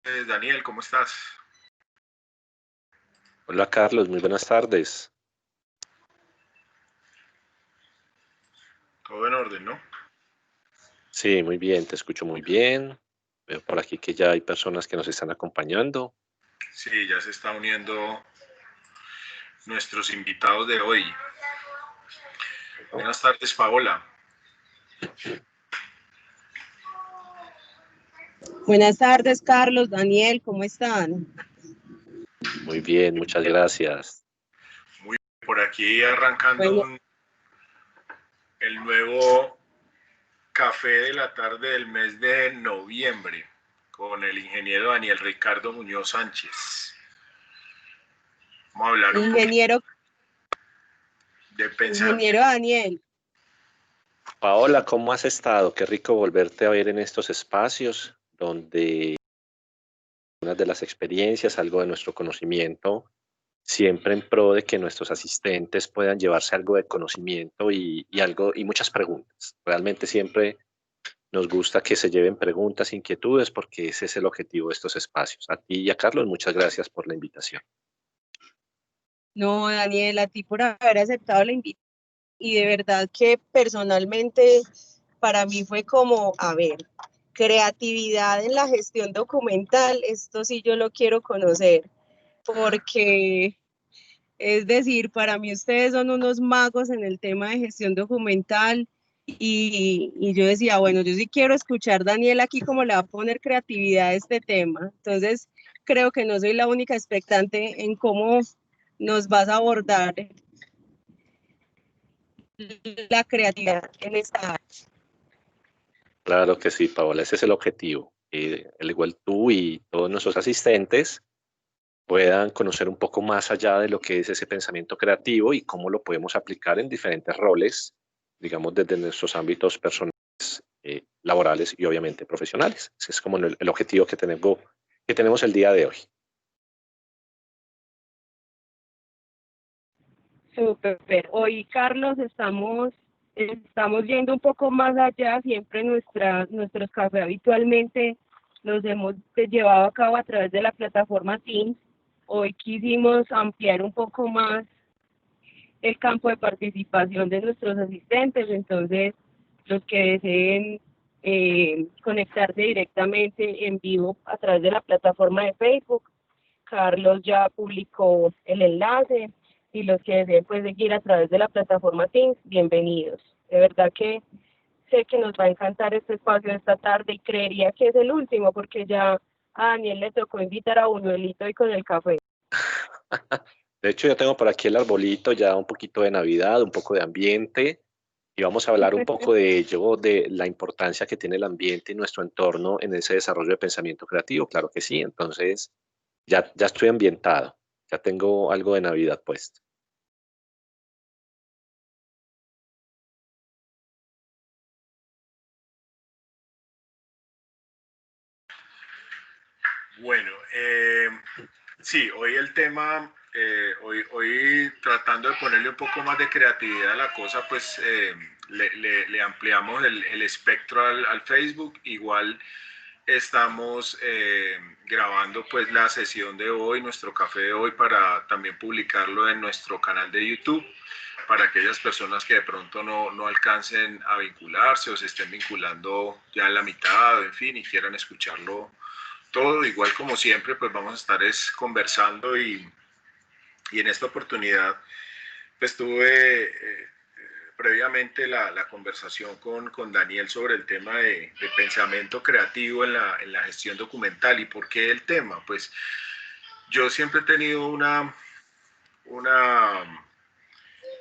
Daniel, ¿cómo estás? Hola Carlos, muy buenas tardes. Todo en orden, ¿no? Sí, muy bien, te escucho muy bien. Veo por aquí que ya hay personas que nos están acompañando. Sí, ya se está uniendo nuestros invitados de hoy. Bueno, Buenas tardes, Paola. Buenas tardes, Carlos, Daniel, ¿cómo están? muy bien, muchas gracias. Muy bien, por aquí arrancando Bueno, el nuevo café de la tarde del mes de noviembre con el ingeniero Daniel Ricardo Muñoz Sánchez. Vamos a hablar un poquito ingeniero, de pensamiento. ingeniero Daniel, Paola, ¿cómo has estado? Qué rico volverte a ver en estos espacios donde unas de las experiencias, algo de nuestro conocimiento, siempre en pro de que nuestros asistentes puedan llevarse algo de conocimiento y algo y muchas preguntas. Realmente siempre nos gusta que se lleven preguntas, inquietudes, porque ese es el objetivo de estos espacios. A ti y a Carlos, muchas gracias por la invitación. no, Daniel, a ti por haber aceptado la invitación y de verdad que personalmente para mí fue como, a ver, creatividad en la gestión documental, esto sí yo lo quiero conocer, porque es decir, para mí ustedes son unos magos en el tema de gestión documental y yo decía, bueno, yo sí quiero escuchar a Daniel aquí cómo le va a poner creatividad a este tema. Entonces, creo que no soy la única expectante en cómo nos vas a abordar la creatividad en esta área. Claro que sí, Paola, ese es el objetivo. Al igual tú y todos nuestros asistentes puedan conocer un poco más allá de lo que es ese pensamiento creativo y cómo lo podemos aplicar en diferentes roles, digamos, desde nuestros ámbitos personales, laborales y obviamente profesionales. Ese es como el objetivo que tenemos el día de hoy. Super. Hoy, Carlos, estamos yendo un poco más allá. Siempre nuestros cafés habitualmente los hemos llevado a cabo a través de la plataforma Teams. Hoy quisimos ampliar un poco más el campo de participación de nuestros asistentes, entonces los que deseen conectarse directamente en vivo a través de la plataforma de Facebook, Carlos ya publicó el enlace y los que deseen pues seguir a través de la plataforma Teams, bienvenidos. De verdad que sé que nos va a encantar este espacio de esta tarde y creería que es el último porque ya a Daniel le tocó invitar a Buñuelito y con el café. De hecho, yo tengo por aquí el arbolito, ya un poquito de Navidad, un poco de ambiente, y vamos a hablar un poco de ello, de la importancia que tiene el ambiente y nuestro entorno en ese desarrollo de pensamiento creativo. Claro que sí, entonces ya estoy ambientado, ya tengo algo de Navidad puesto. Bueno, sí, hoy el tema, hoy tratando de ponerle un poco más de creatividad a la cosa, pues le ampliamos el espectro al Facebook. Igual estamos grabando pues la sesión de hoy, nuestro café de hoy, para también publicarlo en nuestro canal de YouTube, para aquellas personas que de pronto no alcancen a vincularse o se estén vinculando ya en la mitad, en fin, y quieran escucharlo todo. Igual como siempre, pues vamos a estar conversando y en esta oportunidad pues tuve previamente la conversación con Daniel sobre el tema de pensamiento creativo en la gestión documental. ¿Y por qué el tema? Pues yo siempre he tenido una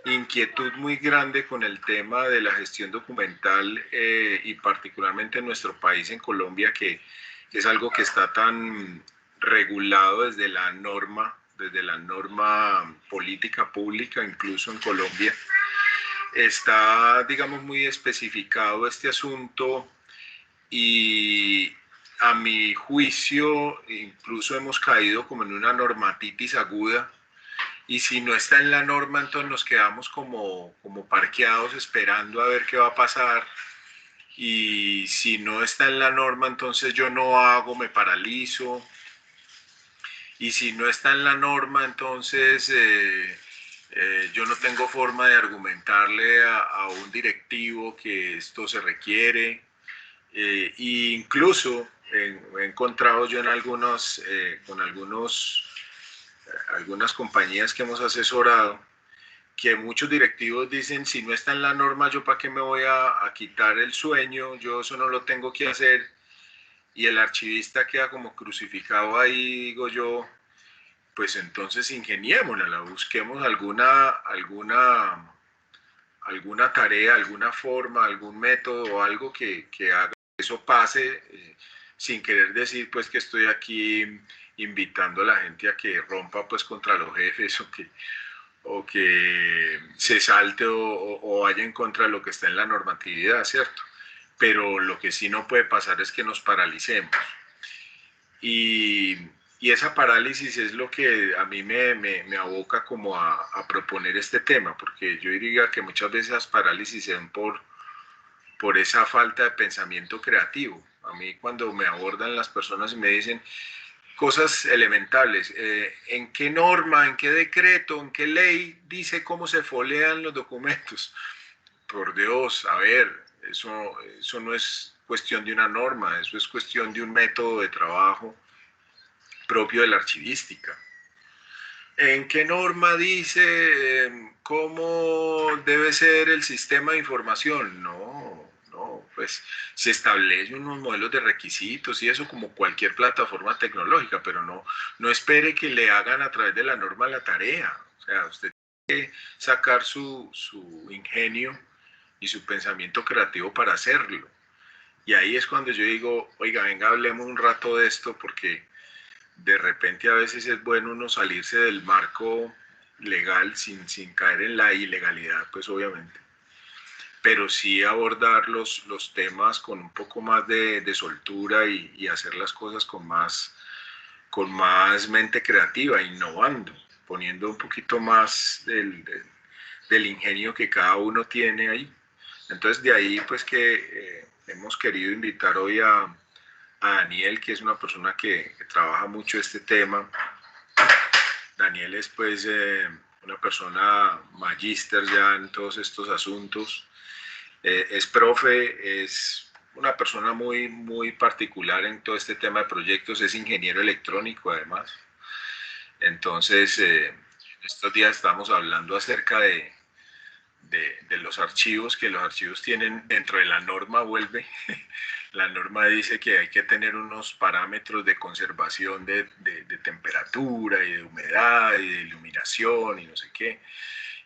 inquietud muy grande con el tema de la gestión documental y particularmente en nuestro país, en Colombia, que es algo que está tan regulado desde la norma política pública, incluso en Colombia. Está, digamos, muy especificado este asunto y a mi juicio incluso hemos caído como en una normatitis aguda, y si no está en la norma, entonces nos quedamos como parqueados esperando a ver qué va a pasar. y si no está en la norma, entonces yo no hago, me paralizo, y si no está en la norma, entonces yo no tengo forma de argumentarle a un directivo que esto se requiere. E incluso he encontrado yo en con algunas compañías que hemos asesorado, que muchos directivos dicen, si no está en la norma, yo para qué me voy a quitar el sueño, yo eso no lo tengo que hacer, y el archivista queda como crucificado ahí, digo yo, pues entonces ingeniémosla, busquemos alguna tarea, alguna forma, algún método o algo que haga que eso pase, sin querer decir pues que estoy aquí invitando a la gente a que rompa pues contra los jefes o que se salte o vaya en contra de lo que está en la normatividad, ¿cierto? Pero lo que sí no puede pasar es que nos paralicemos. Y, y esa parálisis es lo que a mí me aboca como a proponer este tema, porque yo diría que muchas veces las parálisis se ven por esa falta de pensamiento creativo. A mí cuando me abordan las personas y me dicen cosas elementales, ¿en qué norma, en qué decreto, en qué ley dice cómo se folean los documentos? Por Dios, a ver, eso no es cuestión de una norma, eso es cuestión de un método de trabajo propio de la archivística. ¿En qué norma dice cómo debe ser el sistema de información? No, pues se establecen unos modelos de requisitos y eso como cualquier plataforma tecnológica, pero no espere que le hagan a través de la norma la tarea. O sea, usted tiene que sacar su ingenio y su pensamiento creativo para hacerlo. Y ahí es cuando yo digo, oiga, venga, hablemos un rato de esto porque de repente a veces es bueno uno salirse del marco legal sin caer en la ilegalidad, pues obviamente, pero sí abordar los temas con un poco más de soltura y hacer las cosas con más mente creativa, innovando, poniendo un poquito más del ingenio que cada uno tiene ahí. Entonces de ahí pues que hemos querido invitar hoy a Daniel, que es una persona que trabaja mucho este tema. Daniel es pues una persona magíster ya en todos estos asuntos. Es profe, es una persona muy particular en todo este tema de proyectos, es ingeniero electrónico además. Entonces, estos días estamos hablando acerca de los archivos, que los archivos tienen dentro de la norma, la norma dice que hay que tener unos parámetros de conservación de temperatura y de humedad y de iluminación y no sé qué.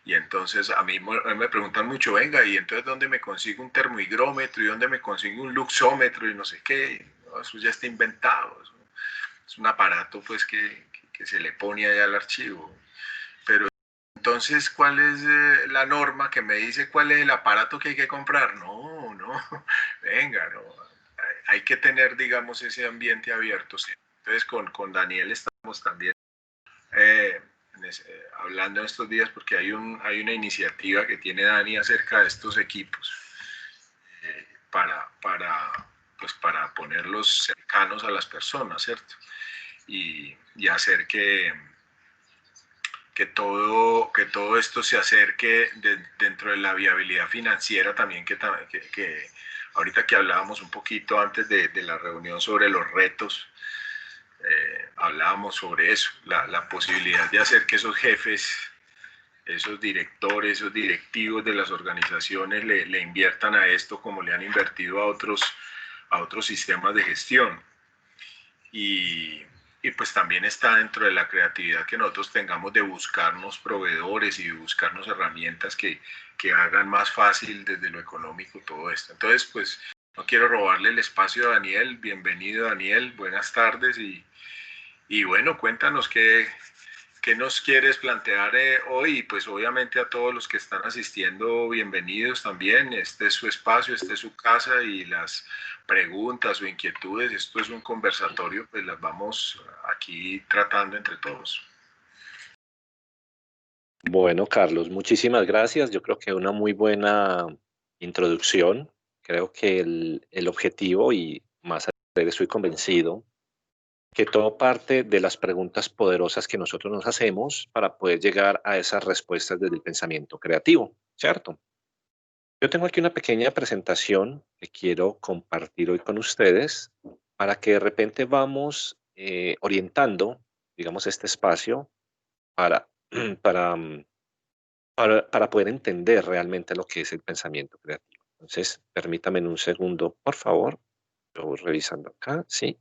Y entonces a mí me preguntan mucho, venga, ¿y entonces dónde me consigo un termohigrómetro y dónde me consigo un luxómetro y no sé qué? No, eso ya está inventado. Es un aparato pues que se le pone allá al archivo. Pero entonces, ¿cuál es la norma que me dice cuál es el aparato que hay que comprar? No, venga, no. Hay que tener, digamos, ese ambiente abierto. ¿Sí? Entonces, con Daniel estamos también eh, hablando en estos días porque hay una iniciativa que tiene Dani acerca de estos equipos pues para ponerlos cercanos a las personas, ¿cierto? Y hacer que todo esto se acerque dentro de la viabilidad financiera también, que ahorita que hablábamos un poquito antes de la reunión sobre los retos, hablábamos sobre eso, la posibilidad de hacer que esos jefes, esos directores, esos directivos de las organizaciones le inviertan a esto como le han invertido a otros sistemas de gestión. Y pues también está dentro de la creatividad que nosotros tengamos de buscarnos proveedores y buscarnos herramientas que hagan más fácil desde lo económico todo esto. Entonces, pues no quiero robarle el espacio a Daniel. Bienvenido, Daniel. Buenas tardes y bueno, cuéntanos qué nos quieres plantear hoy. Y pues obviamente a todos los que están asistiendo, bienvenidos también. Este es su espacio, esta es su casa y las preguntas o inquietudes, esto es un conversatorio, pues las vamos aquí tratando entre todos. Bueno, Carlos, muchísimas gracias. Yo creo que una muy buena introducción Creo que el objetivo, y más allá estoy convencido, que todo parte de las preguntas poderosas que nosotros nos hacemos para poder llegar a esas respuestas desde el pensamiento creativo, ¿cierto? Yo tengo aquí una pequeña presentación que quiero compartir hoy con ustedes para que de repente vamos orientando, digamos, este espacio para, para, para poder entender realmente lo que es el pensamiento creativo. Entonces, permítame en un segundo, por favor. Yo voy revisando acá, sí.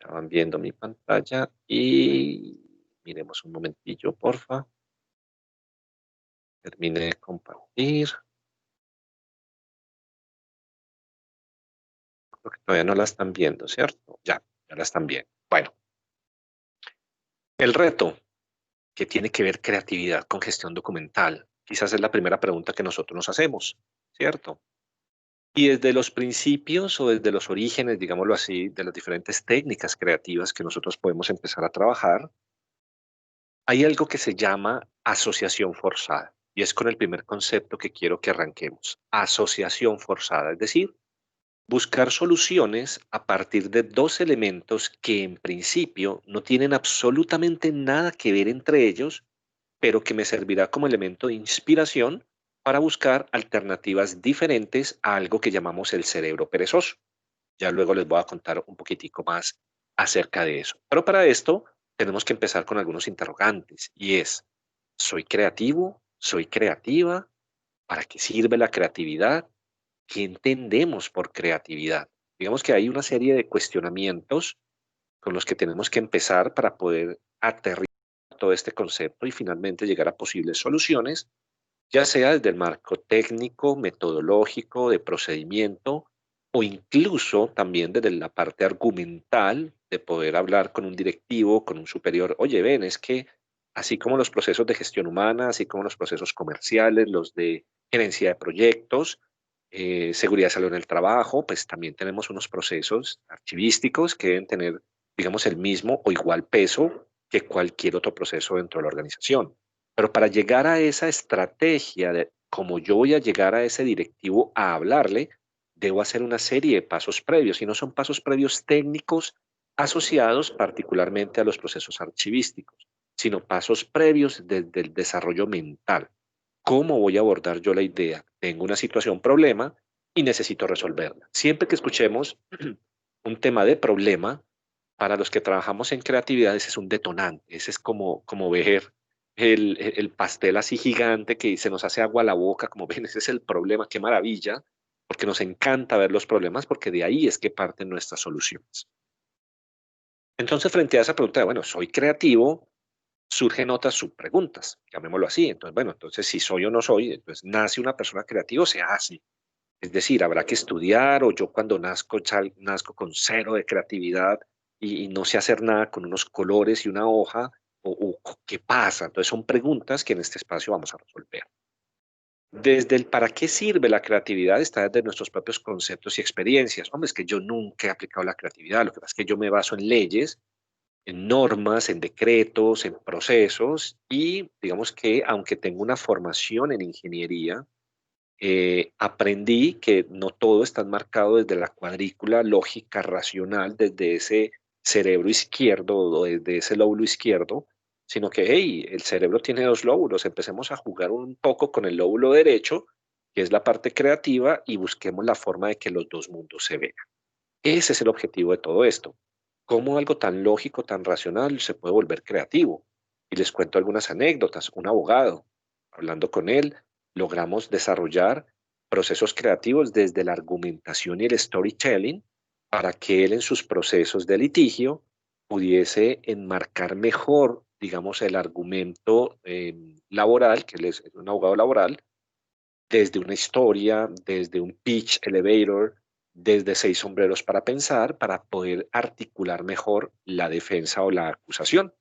Ya van viendo mi pantalla y miremos un momentillo, porfa. Termine de compartir. Creo que todavía no la están viendo, ¿cierto? Ya la están viendo. Bueno, el reto que tiene que ver creatividad con gestión documental, quizás es la primera pregunta que nosotros nos hacemos, ¿cierto? Y desde los principios o desde los orígenes, digámoslo así, de las diferentes técnicas creativas que nosotros podemos empezar a trabajar, hay algo que se llama asociación forzada. Y es con el primer concepto que quiero que arranquemos. Asociación forzada, es decir, buscar soluciones a partir de dos elementos que en principio no tienen absolutamente nada que ver entre ellos, pero que me servirá como elemento de inspiración para buscar alternativas diferentes a algo que llamamos el cerebro perezoso. Ya luego les voy a contar un poquitico más acerca de eso. Pero para esto tenemos que empezar con algunos interrogantes y es, ¿soy creativo? ¿Soy creativa? ¿Para qué sirve la creatividad? ¿Qué entendemos por creatividad? Digamos que hay una serie de cuestionamientos con los que tenemos que empezar para poder aterrizar todo este concepto y finalmente llegar a posibles soluciones, ya sea desde el marco técnico, metodológico, de procedimiento, o incluso también desde la parte argumental, de poder hablar con un directivo, con un superior. Oye, ven, es que así como los procesos de gestión humana, así como los procesos comerciales, los de gerencia de proyectos, seguridad y salud en el trabajo, pues también tenemos unos procesos archivísticos que deben tener, digamos, el mismo o igual peso que cualquier otro proceso dentro de la organización. Pero para llegar a esa estrategia de cómo yo voy a llegar a ese directivo a hablarle, debo hacer una serie de pasos previos y no son pasos previos técnicos asociados particularmente a los procesos archivísticos, sino pasos previos desde el desarrollo mental. ¿Cómo voy a abordar yo la idea? Tengo una situación, problema y necesito resolverla. Siempre que escuchemos un tema de problema, para los que trabajamos en creatividad, ese es un detonante. Ese es como ver el pastel así gigante que se nos hace agua a la boca, como ven, ese es el problema, qué maravilla, porque nos encanta ver los problemas, porque de ahí es que parten nuestras soluciones. Entonces, frente a esa pregunta de, bueno, soy creativo, surgen otras subpreguntas, llamémoslo así. Entonces, bueno, entonces si soy o no soy, entonces nace una persona creativa o se hace. Es decir, habrá que estudiar o yo cuando nazco, nazco con cero de creatividad y no sé hacer nada con unos colores y una hoja o qué pasa. Entonces son preguntas que en este espacio vamos a resolver. Desde el para qué sirve la creatividad está desde nuestros propios conceptos y experiencias. Hombre, es que yo nunca he aplicado la creatividad. Lo que pasa es que yo me baso en leyes, en normas, en decretos, en procesos y digamos que aunque tengo una formación en ingeniería, aprendí que no todo está marcado desde la cuadrícula lógica racional, desde ese cerebro izquierdo o desde ese lóbulo izquierdo, sino que, hey, el cerebro tiene dos lóbulos, empecemos a jugar un poco con el lóbulo derecho, que es la parte creativa, y busquemos la forma de que los dos mundos se vean. Ese es el objetivo de todo esto. ¿Cómo algo tan lógico, tan racional se puede volver creativo? Y les cuento algunas anécdotas. Un abogado, hablando con él, logramos desarrollar procesos creativos desde la argumentación y el storytelling para que él en sus procesos de litigio pudiese enmarcar mejor, digamos, el argumento laboral, que él es un abogado laboral, desde una historia, desde un pitch elevator, desde seis sombreros para pensar, para poder articular mejor la defensa o la acusación.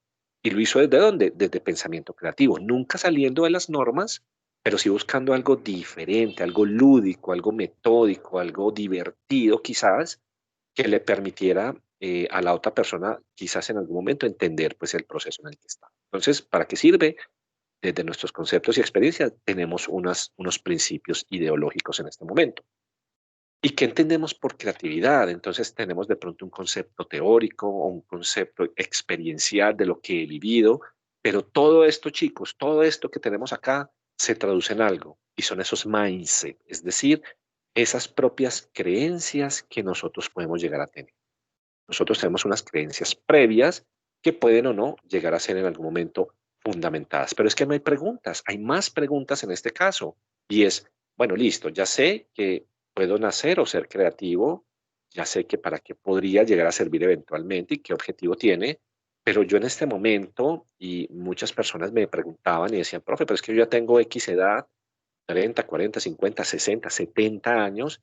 ¿Y lo hizo desde dónde? Desde pensamiento creativo, nunca saliendo de las normas, pero sí buscando algo diferente, algo lúdico, algo metódico, algo divertido quizás, que le permitiera a la otra persona quizás en algún momento entender pues el proceso en el que está. Entonces, ¿para qué sirve? Desde nuestros conceptos y experiencias tenemos unos principios ideológicos en este momento. ¿Y qué entendemos por creatividad? Entonces tenemos de pronto un concepto teórico o un concepto experiencial de lo que he vivido, pero todo esto, chicos, todo esto que tenemos acá se traduce en algo y son esos mindset, es decir, esas propias creencias que nosotros podemos llegar a tener. Nosotros tenemos unas creencias previas que pueden o no llegar a ser en algún momento fundamentadas, pero es que no hay preguntas, hay más preguntas en este caso y es, bueno, listo, ya sé que puedo nacer o ser creativo, ya sé que para qué podría llegar a servir eventualmente y qué objetivo tiene, pero yo en este momento, y muchas personas me preguntaban y decían, profe, pero es que yo ya tengo X edad, 30, 40, 50, 60, 70 años,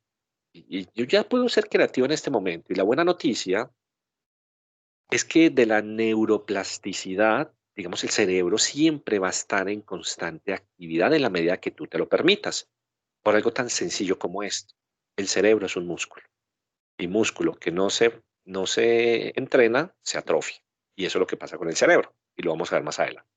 y yo ya puedo ser creativo en este momento. Y la buena noticia es que de la neuroplasticidad, digamos, el cerebro siempre va a estar en constante actividad en la medida que tú te lo permitas. Por algo tan sencillo como esto. El cerebro es un músculo y músculo que no se entrena se atrofia. Y eso es lo que pasa con el cerebro y lo vamos a ver más adelante.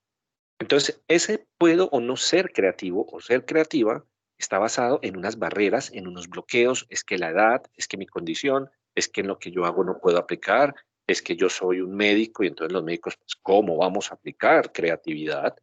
Entonces, ese puedo o no ser creativo o ser creativa está basado en unas barreras, en unos bloqueos, es que la edad, es que mi condición, es que en lo que yo hago no puedo aplicar, es que yo soy un médico y entonces los médicos, pues, ¿cómo vamos a aplicar creatividad?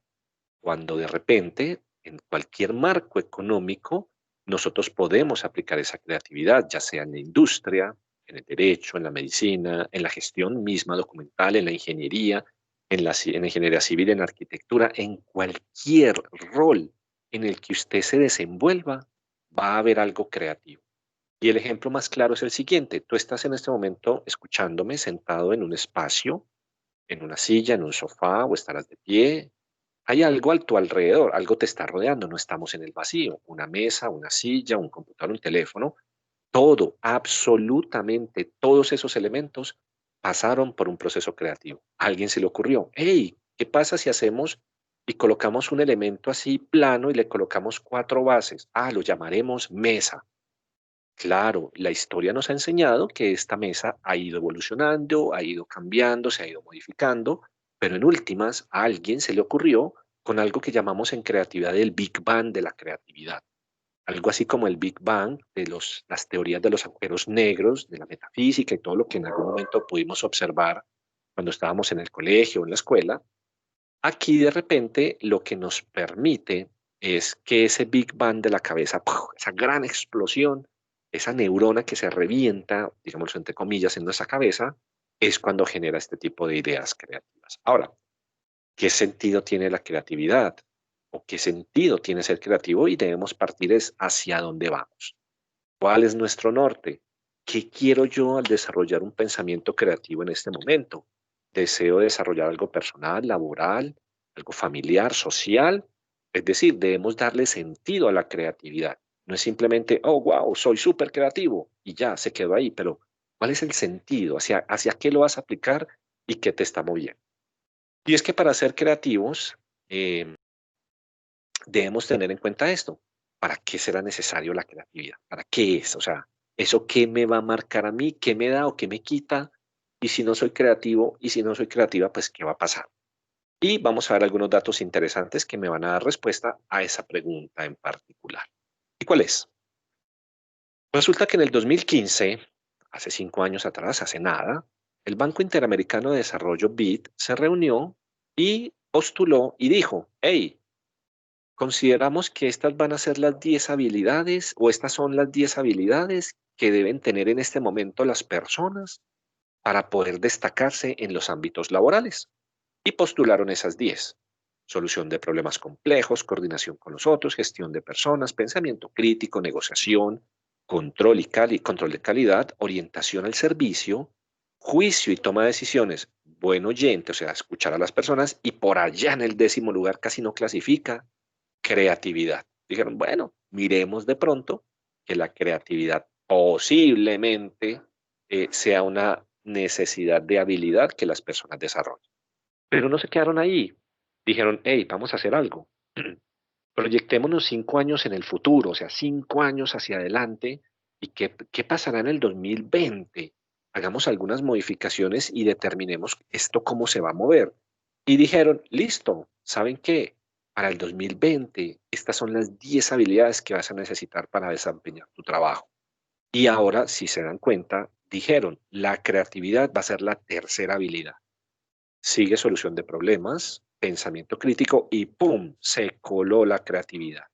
Cuando de repente, en cualquier marco económico, nosotros podemos aplicar esa creatividad, ya sea en la industria, en el derecho, en la medicina, en la gestión misma documental, en la ingeniería, en la ingeniería civil, en arquitectura, en cualquier rol en el que usted se desenvuelva, va a haber algo creativo. Y el ejemplo más claro es el siguiente. Tú estás en este momento escuchándome sentado en un espacio, en una silla, en un sofá, o estarás de pie, hay algo a tu alrededor, algo te está rodeando, no estamos en el vacío. Una mesa, una silla, un computador, un teléfono, todo, absolutamente todos esos elementos pasaron por un proceso creativo. A alguien se le ocurrió, hey, ¿qué pasa si hacemos y colocamos un elemento así plano y le colocamos 4 bases? Ah, lo llamaremos mesa. Claro, la historia nos ha enseñado que esta mesa ha ido evolucionando, ha ido cambiando, se ha ido modificando, pero en últimas a alguien se le ocurrió con algo que llamamos en creatividad el Big Bang de la creatividad. Algo así como el Big Bang de las teorías de los agujeros negros, de la metafísica y todo lo que en algún momento pudimos observar cuando estábamos en el colegio o en la escuela. Aquí de repente lo que nos permite es que ese Big Bang de la cabeza, ¡puf!, esa gran explosión, esa neurona que se revienta, digamos entre comillas, en nuestra cabeza, es cuando genera este tipo de ideas creativas. Ahora, ¿qué sentido tiene la creatividad? ¿O qué sentido tiene ser creativo? Y debemos partir es hacia dónde vamos. ¿Cuál es nuestro norte? ¿Qué quiero yo al desarrollar un pensamiento creativo en este momento? ¿Deseo desarrollar algo personal, laboral, algo familiar, social? Es decir, debemos darle sentido a la creatividad. No es simplemente, oh, wow, soy súper creativo y ya, se quedó ahí, pero ¿cuál es el sentido? ¿Hacia qué lo vas a aplicar y qué te está moviendo? Y es que para ser creativos, eh, debemos tener en cuenta esto. ¿Para qué será necesario la creatividad? ¿Para qué es? O sea, ¿eso qué me va a marcar a mí? ¿Qué me da o qué me quita? Y si no soy creativo y si no soy creativa, pues ¿qué va a pasar? Y vamos a ver algunos datos interesantes que me van a dar respuesta a esa pregunta en particular. ¿Y cuál es? Resulta que en el 2015, hace 5 años atrás, hace nada, el Banco Interamericano de Desarrollo BID se reunió y postuló y dijo, hey, consideramos que estas van a ser las 10 habilidades o estas son las 10 habilidades que deben tener en este momento las personas para poder destacarse en los ámbitos laborales. Y postularon esas 10. Solución de problemas complejos, coordinación con los otros, gestión de personas, pensamiento crítico, negociación, control de calidad, orientación al servicio, juicio y toma de decisiones, buen oyente, o sea, escuchar a las personas, y por allá en el 10.º lugar casi no clasifica, creatividad. Dijeron, bueno, miremos de pronto que la creatividad posiblemente sea una necesidad de habilidad que las personas desarrollan. Pero no se quedaron ahí. Dijeron, hey, vamos a hacer algo. Proyectémonos 5 años en el futuro, o sea, 5 años hacia adelante. ¿Y qué pasará en el 2020? Hagamos algunas modificaciones y determinemos esto cómo se va a mover. Y dijeron, listo, ¿saben qué? Para el 2020, estas son las 10 habilidades que vas a necesitar para desempeñar tu trabajo. Y ahora, si se dan cuenta, dijeron, la creatividad va a ser la tercera habilidad. Sigue solución de problemas, pensamiento crítico y ¡pum! Se coló la creatividad.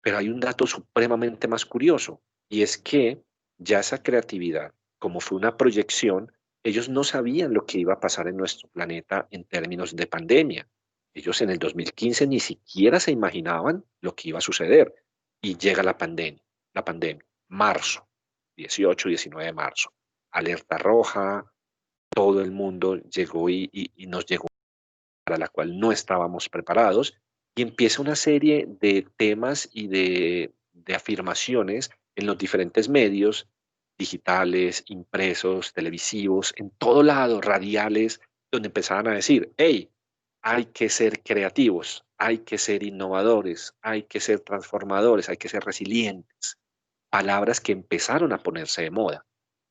Pero hay un dato supremamente más curioso y es que ya esa creatividad, como fue una proyección, ellos no sabían lo que iba a pasar en nuestro planeta en términos de pandemia. Ellos en el 2015 ni siquiera se imaginaban lo que iba a suceder y llega la pandemia, marzo, 18, 19 de marzo, alerta roja, todo el mundo llegó y nos llegó para la cual no estábamos preparados y empieza una serie de temas y de afirmaciones en los diferentes medios digitales, impresos, televisivos, en todo lado, radiales, donde empezaban a decir, hey, hay que ser creativos, hay que ser innovadores, hay que ser transformadores, hay que ser resilientes. Palabras que empezaron a ponerse de moda,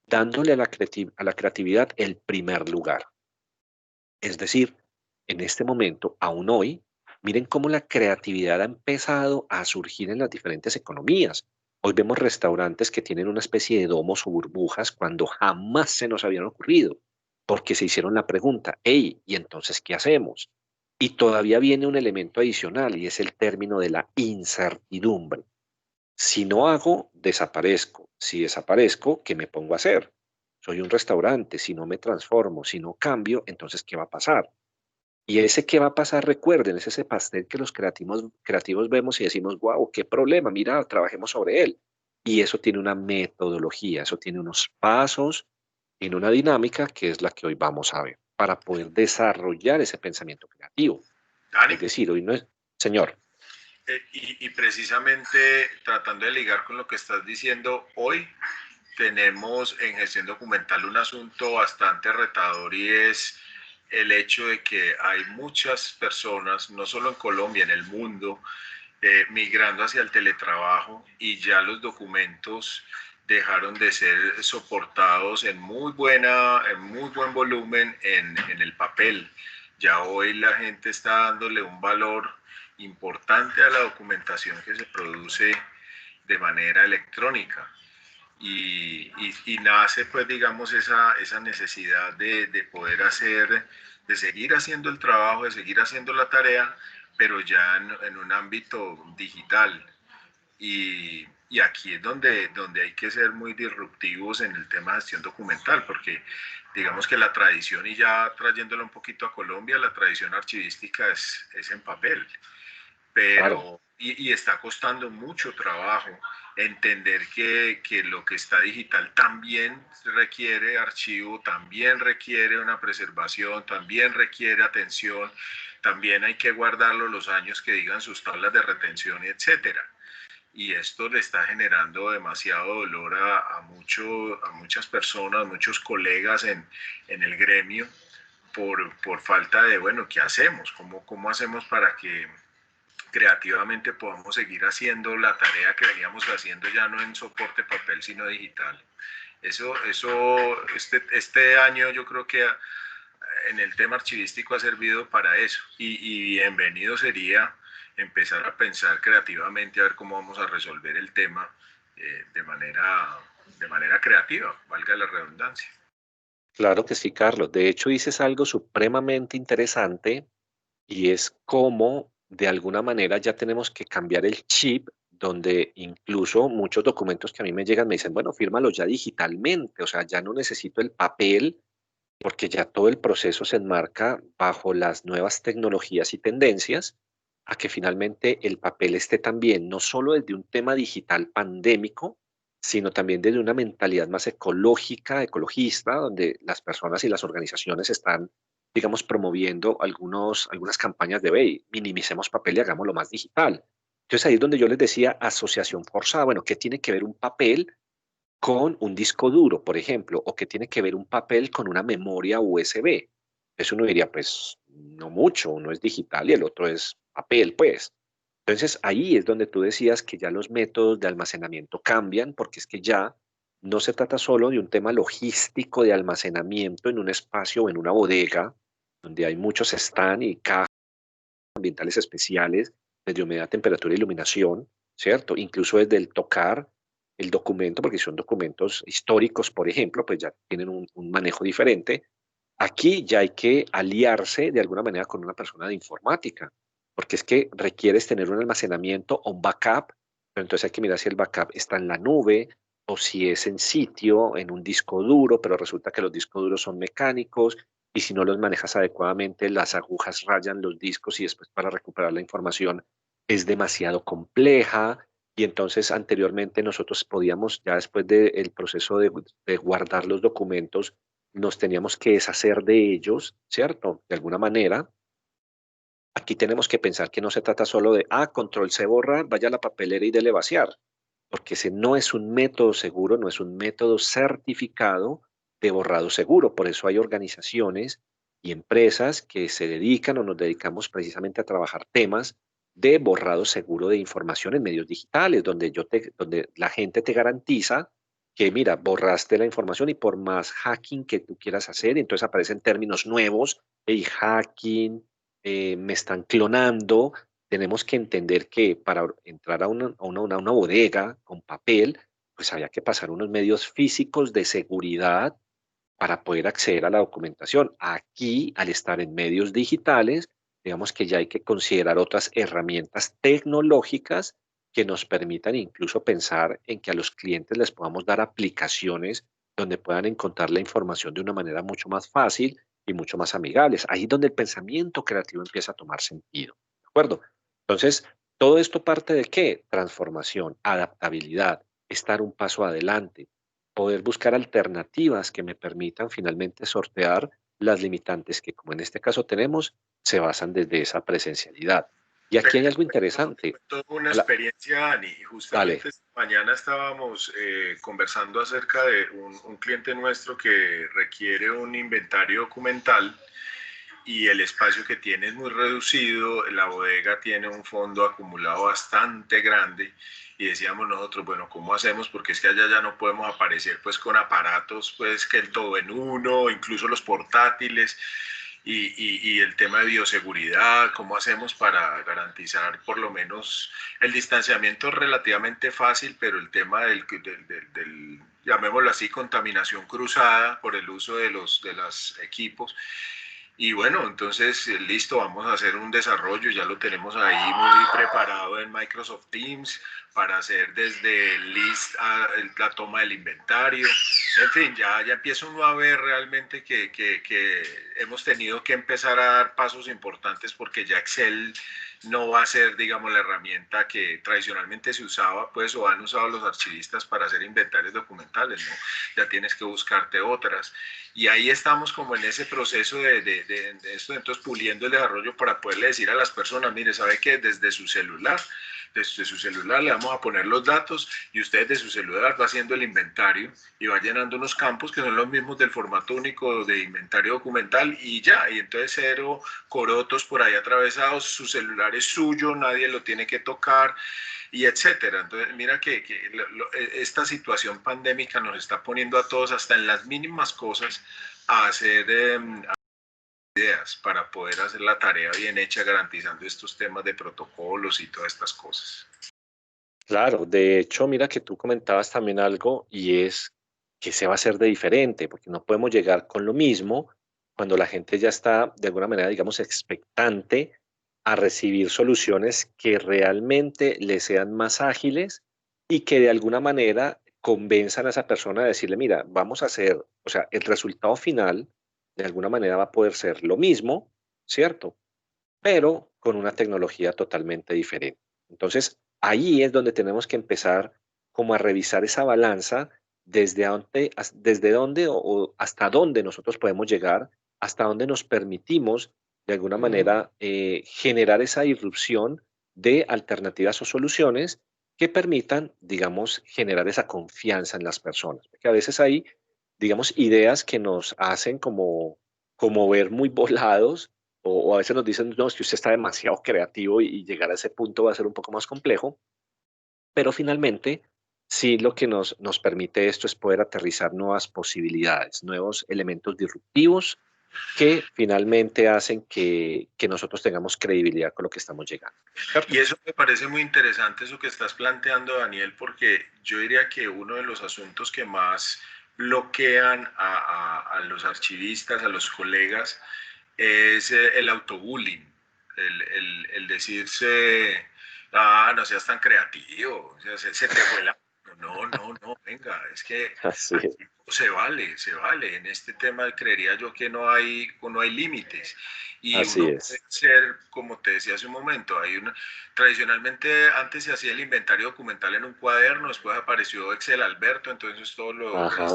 dándole a a la creatividad el primer lugar. Es decir, en este momento, aún hoy, miren cómo la creatividad ha empezado a surgir en las diferentes economías. Hoy vemos restaurantes que tienen una especie de domos o burbujas cuando jamás se nos habían ocurrido, porque se hicieron la pregunta, hey, ¿y entonces qué hacemos? Y todavía viene un elemento adicional y es el término de la incertidumbre. Si no hago, desaparezco. Si desaparezco, ¿qué me pongo a hacer? Soy un restaurante, si no me transformo, si no cambio, entonces ¿qué va a pasar? Y ese qué va a pasar, recuerden, es ese pastel que los creativos vemos y decimos, wow, qué problema, mira, trabajemos sobre él. Y eso tiene una metodología, eso tiene unos pasos, tiene una dinámica que es la que hoy vamos a ver para poder desarrollar ese pensamiento creativo. Dani, Es decir, hoy no es, señor, y precisamente tratando de ligar con lo que estás diciendo, hoy tenemos en gestión documental un asunto bastante retador y es el hecho de que hay muchas personas, no solo en Colombia, en el mundo, migrando hacia el teletrabajo y ya los documentos dejaron de ser soportados en muy buen volumen en el papel. Ya hoy la gente está dándole un valor importante a la documentación que se produce de manera electrónica. Y nace pues digamos esa necesidad de poder hacer, de seguir haciendo el trabajo, de seguir haciendo la tarea, pero ya en un ámbito digital. Y aquí es donde hay que ser muy disruptivos en el tema de gestión documental, porque digamos que la tradición, y ya trayéndolo un poquito a Colombia, la tradición archivística es en papel, claro, pero y está costando mucho trabajo entender que lo que está digital también requiere archivo, también requiere una preservación, también requiere atención, también hay que guardarlo los años que digan sus tablas de retención, etcétera. Y esto le está generando demasiado dolor a muchas personas, a muchos colegas en el gremio por falta de, bueno, ¿qué hacemos? ¿Cómo hacemos para que creativamente podamos seguir haciendo la tarea que veníamos haciendo ya no en soporte papel, sino digital? Este año yo creo que en el tema archivístico ha servido para eso y bienvenido sería empezar a pensar creativamente a ver cómo vamos a resolver el tema de manera creativa, valga la redundancia. claro que sí, Carlos. De hecho, dices algo supremamente interesante y es cómo de alguna manera ya tenemos que cambiar el chip donde incluso muchos documentos que a mí me llegan me dicen, bueno, fírmalo ya digitalmente, o sea, ya no necesito el papel porque ya todo el proceso se enmarca bajo las nuevas tecnologías y tendencias a que finalmente el papel esté también, no solo desde un tema digital pandémico, sino también desde una mentalidad más ecológica, ecologista, donde las personas y las organizaciones están, digamos, promoviendo algunas campañas de, hey, minimicemos papel y hagámoslo más digital. Entonces ahí es donde yo les decía asociación forzada. Bueno, ¿qué tiene que ver un papel con un disco duro, por ejemplo, o que tiene que ver un papel con una memoria USB? Eso uno diría, pues no mucho, uno es digital y el otro es papel, pues. Entonces ahí es donde tú decías que ya los métodos de almacenamiento cambian, porque es que ya no se trata solo de un tema logístico de almacenamiento en un espacio o en una bodega, donde hay muchos stand y cajas ambientales especiales, desde humedad, temperatura, iluminación, ¿cierto? Incluso desde el tocar el documento, porque si son documentos históricos, por ejemplo, pues ya tienen un manejo diferente. Aquí ya hay que aliarse de alguna manera con una persona de informática, porque es que requieres tener un almacenamiento o un backup, pero entonces hay que mirar si el backup está en la nube o si es en sitio, en un disco duro, pero resulta que los discos duros son mecánicos y si no los manejas adecuadamente, las agujas rayan los discos y después para recuperar la información es demasiado compleja. Y entonces anteriormente nosotros podíamos, ya después del proceso de guardar los documentos, nos teníamos que deshacer de ellos, ¿cierto? De alguna manera. Aquí tenemos que pensar que no se trata solo de, control C borrar, vaya a la papelera y dele vaciar, porque ese no es un método seguro, no es un método certificado de borrado seguro. Por eso hay organizaciones y empresas que se dedican o nos dedicamos precisamente a trabajar temas de borrado seguro de información en medios digitales, donde la gente te garantiza que, mira, borraste la información y por más hacking que tú quieras hacer, entonces aparecen términos nuevos, hey, hacking, me están clonando. Tenemos que entender que para entrar a una bodega con papel, pues había que pasar unos medios físicos de seguridad para poder acceder a la documentación. Aquí, al estar en medios digitales, digamos que ya hay que considerar otras herramientas tecnológicas que nos permitan incluso pensar en que a los clientes les podamos dar aplicaciones donde puedan encontrar la información de una manera mucho más fácil y mucho más amigable. Ahí es donde el pensamiento creativo empieza a tomar sentido. ¿De acuerdo? Entonces, todo esto parte de qué? Transformación, adaptabilidad, estar un paso adelante, poder buscar alternativas que me permitan finalmente sortear las limitantes que, como en este caso tenemos, se basan desde esa presencialidad. Y aquí hay algo Te interesante. cuento una La- experiencia, Dani, y Dale. justamente esta mañana estábamos conversando acerca de un cliente nuestro que requiere un inventario documental y el espacio que tiene es muy reducido, la bodega tiene un fondo acumulado bastante grande y decíamos nosotros, bueno, ¿cómo hacemos? Porque es que allá ya no podemos aparecer pues con aparatos, pues que el todo en uno, incluso los portátiles y el tema de bioseguridad, ¿cómo hacemos para garantizar por lo menos el distanciamiento relativamente fácil, pero el tema llamémoslo así, contaminación cruzada por el uso de los equipos? Y bueno, entonces listo, vamos a hacer un desarrollo, ya lo tenemos ahí muy preparado en Microsoft Teams para hacer desde el list a la toma del inventario. En fin, ya empieza uno a ver realmente que hemos tenido que empezar a dar pasos importantes porque ya Excel no va a ser, digamos, la herramienta que tradicionalmente se usaba, pues, o han usado los archivistas para hacer inventarios documentales, ¿no? Ya tienes que buscarte otras. Y ahí estamos como en ese proceso de esto, entonces puliendo el desarrollo para poderle decir a las personas, mire, sabe que desde su celular le vamos a poner los datos y usted de su celular va haciendo el inventario y va llenando unos campos que son los mismos del formato único de inventario documental y ya, y entonces cero corotos por ahí atravesados, su celular es suyo, nadie lo tiene que tocar y etcétera. Entonces, mira que esta situación pandémica nos está poniendo a todos, hasta en las mínimas cosas, a hacer ideas para poder hacer la tarea bien hecha, garantizando estos temas de protocolos y todas estas cosas. Claro, de hecho, mira que tú comentabas también algo y es que se va a hacer de diferente, porque no podemos llegar con lo mismo cuando la gente ya está de alguna manera, digamos, expectante a recibir soluciones que realmente le sean más ágiles y que de alguna manera convenzan a esa persona a decirle, mira, vamos a hacer, o sea, el resultado final de alguna manera va a poder ser lo mismo, ¿cierto? Pero con una tecnología totalmente diferente. Entonces, ahí es donde tenemos que empezar como a revisar esa balanza desde dónde o hasta dónde nosotros podemos llegar, hasta dónde nos permitimos de alguna manera generar esa irrupción de alternativas o soluciones que permitan, digamos, generar esa confianza en las personas. Porque a veces hay, digamos, ideas que nos hacen como ver muy volados o a veces nos dicen, no, es que usted está demasiado creativo y llegar a ese punto va a ser un poco más complejo, pero finalmente sí lo que nos permite esto es poder aterrizar nuevas posibilidades, nuevos elementos disruptivos que finalmente hacen que nosotros tengamos credibilidad con lo que estamos llegando, ¿cierto? Y eso me parece muy interesante, eso que estás planteando, Daniel, porque yo diría que uno de los asuntos que más bloquean a los archivistas, a los colegas, es el autobullying, el decirse, ah, no seas tan creativo, o sea, se te fue la... No, no, no, venga, es que Así es. aquí se vale, se vale. En este tema creería yo que no hay límites. Y Así uno puede es. ser, como te decía hace un momento, tradicionalmente antes se hacía el inventario documental en un cuaderno, después apareció Excel Alberto, entonces todo lo Ajá.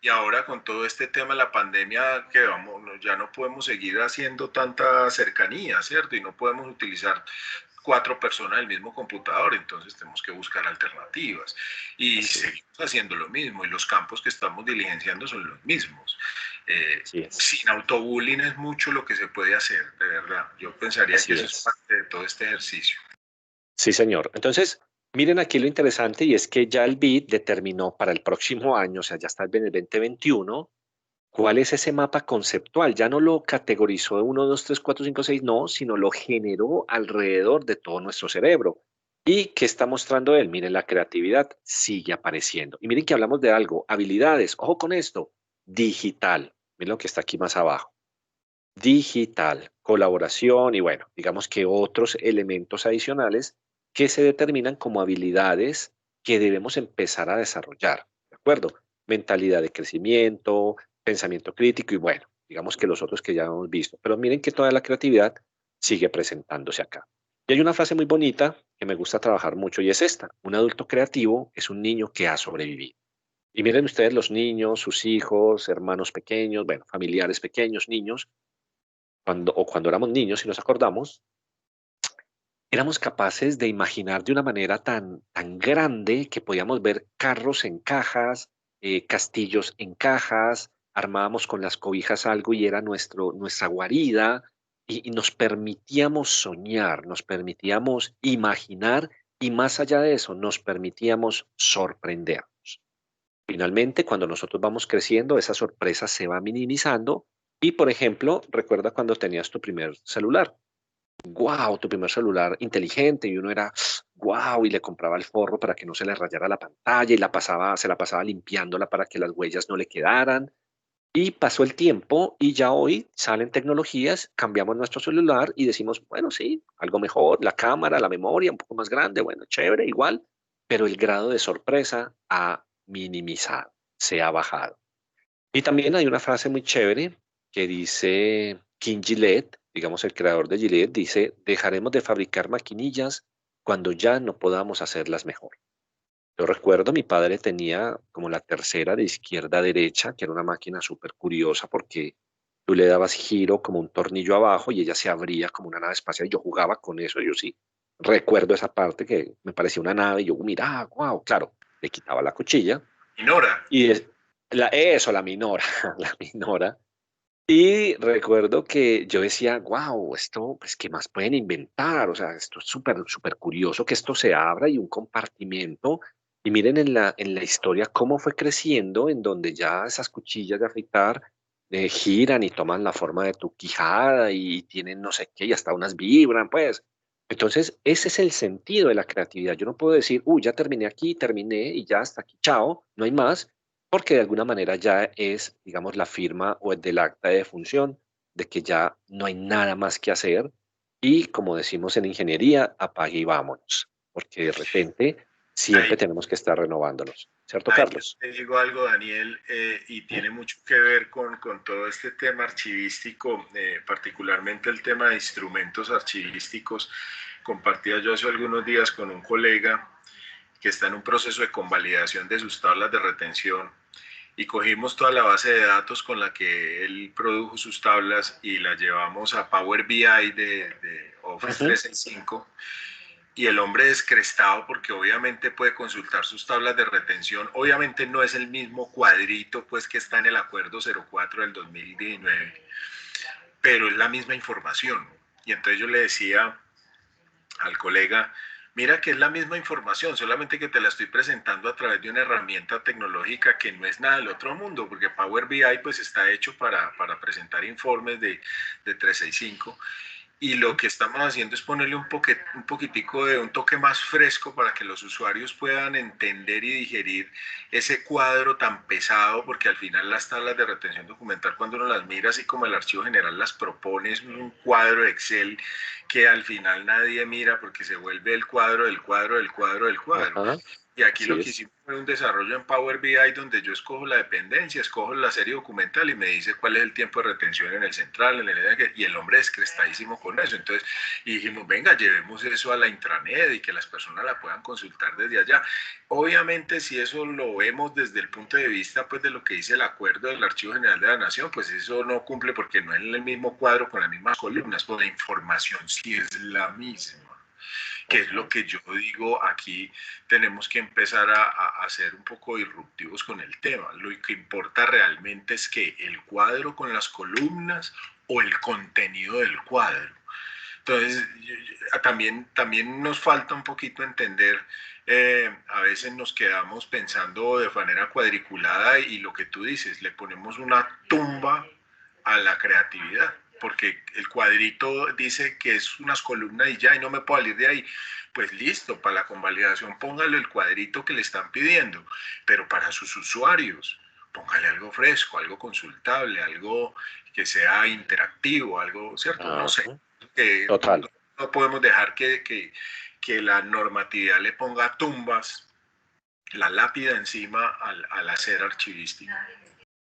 y ahora con todo este tema de la pandemia, que vamos, ya no podemos seguir haciendo tanta cercanía, ¿cierto? Y no podemos utilizar 4 personas del mismo computador, entonces tenemos que buscar alternativas. Y Así es. seguimos haciendo lo mismo, y los campos que estamos diligenciando son los mismos. Así es. Sin autobullying es mucho lo que se puede hacer, de verdad. Yo pensaría que Así eso es es. parte de todo este ejercicio. Sí, señor. Entonces, miren aquí lo interesante y es que ya el BID determinó para el próximo año, o sea, ya está en el 2021, cuál es ese mapa conceptual. Ya no lo categorizó de 1, 2, 3, 4, 5, 6, no, sino lo generó alrededor de todo nuestro cerebro. ¿Y qué está mostrando él? Miren, la creatividad sigue apareciendo. Y miren que hablamos de algo, habilidades, ojo con esto, digital. Miren lo que está aquí más abajo. Digital, colaboración y bueno, digamos que otros elementos adicionales que se determinan como habilidades que debemos empezar a desarrollar, ¿de acuerdo? Mentalidad de crecimiento, pensamiento crítico y bueno, digamos que los otros que ya hemos visto. Pero miren que toda la creatividad sigue presentándose acá. Y hay una frase muy bonita que me gusta trabajar mucho y es esta: un adulto creativo es un niño que ha sobrevivido. Y miren ustedes los niños, sus hijos, hermanos pequeños, bueno, familiares pequeños, niños, cuando éramos niños, si nos acordamos, éramos capaces de imaginar de una manera tan grande que podíamos ver carros en cajas, castillos en cajas, armábamos con las cobijas algo y era nuestra guarida, y nos permitíamos soñar, nos permitíamos imaginar y más allá de eso, nos permitíamos sorprendernos. Finalmente, cuando nosotros vamos creciendo, esa sorpresa se va minimizando y, por ejemplo, recuerda cuando tenías tu primer celular. Wow, tu primer celular inteligente y uno era wow y le compraba el forro para que no se le rayara la pantalla y se la pasaba limpiándola para que las huellas no le quedaran. Y pasó el tiempo y ya hoy salen tecnologías, cambiamos nuestro celular y decimos, bueno, sí, algo mejor, la cámara, la memoria un poco más grande, bueno, chévere, igual, pero el grado de sorpresa ha minimizado, se ha bajado. Y también hay una frase muy chévere que dice King Gillette, digamos el creador de Gillette, dice, dejaremos de fabricar maquinillas cuando ya no podamos hacerlas mejor. Yo recuerdo, mi padre tenía como la tercera de izquierda a derecha, que era una máquina súper curiosa porque tú le dabas giro como un tornillo abajo y ella se abría como una nave espacial. Yo jugaba con eso, yo sí recuerdo esa parte que me parecía una nave y yo, mira, wow, claro, le quitaba la cuchilla Ignora. y eso, la minora, la minora. Y recuerdo que yo decía, wow, esto, pues, ¿qué más pueden inventar? O sea, esto es súper, súper curioso que esto se abra y un compartimento. Y miren en la historia cómo fue creciendo, en donde ya esas cuchillas de afeitar giran y toman la forma de tu quijada y tienen no sé qué, y hasta unas vibran, pues. Entonces, ese es el sentido de la creatividad. Yo no puedo decir, ya terminé aquí, terminé y ya hasta aquí, chao, no hay más, porque de alguna manera ya es, digamos, la firma o el del acta de defunción de que ya no hay nada más que hacer y, como decimos en ingeniería, apague y vámonos, porque de repente Ahí siempre tenemos que estar renovándonos, ¿cierto, Ahí yo Carlos? te digo algo, Daniel, y tiene mucho que ver con todo este tema archivístico, particularmente el tema de instrumentos archivísticos. Compartía yo hace algunos días con un colega que está en un proceso de convalidación de sus tablas de retención y cogimos toda la base de datos con la que él produjo sus tablas y la llevamos a Power BI de Office Ujú. 365 y el hombre descrestado porque obviamente puede consultar sus tablas de retención. Obviamente no es el mismo cuadrito pues que está en el acuerdo 04 del 2019, pero es la misma información. Y entonces yo le decía al colega, Mira que es la misma información, solamente que te la estoy presentando a través de una herramienta tecnológica que no es nada del otro mundo, porque Power BI pues está hecho para presentar informes de 365 y lo que estamos haciendo es ponerle un poquitico de un toque más fresco para que los usuarios puedan entender y digerir ese cuadro tan pesado, porque al final las tablas de retención documental, cuando uno las mira, así como el archivo general las propone, es un cuadro de Excel que al final nadie mira porque se vuelve el cuadro del cuadro del cuadro del cuadro. Ajá, Y aquí así lo que es. hicimos fue un desarrollo en Power BI donde yo escojo la dependencia, escojo la serie documental y me dice cuál es el tiempo de retención en el central, y el hombre es crestadísimo con eso. Entonces, y dijimos, venga, llevemos eso a la intranet y que las personas la puedan consultar desde allá. Obviamente, si eso lo vemos desde el punto de vista pues, de lo que dice el acuerdo del Archivo General de la Nación, pues eso no cumple porque no es el mismo cuadro con las mismas columnas, pues la información sí es la misma, que es lo Ajá. que yo digo aquí, tenemos que empezar a ser un poco disruptivos con el tema. Lo que importa realmente es que el cuadro con las columnas o el contenido del cuadro. Entonces, también nos falta un poquito entender, a veces nos quedamos pensando de manera cuadriculada y lo que tú dices, le ponemos una tumba a la creatividad, porque el cuadrito dice que es unas columnas y ya, y no me puedo salir de ahí. Pues listo, para la convalidación póngale el cuadrito que le están pidiendo, pero para sus usuarios, póngale algo fresco, algo consultable, algo que sea interactivo, algo, ¿cierto? No sé, Ajá. que Total. no podemos dejar que la normatividad le ponga tumbas, la lápida encima al hacer archivístico.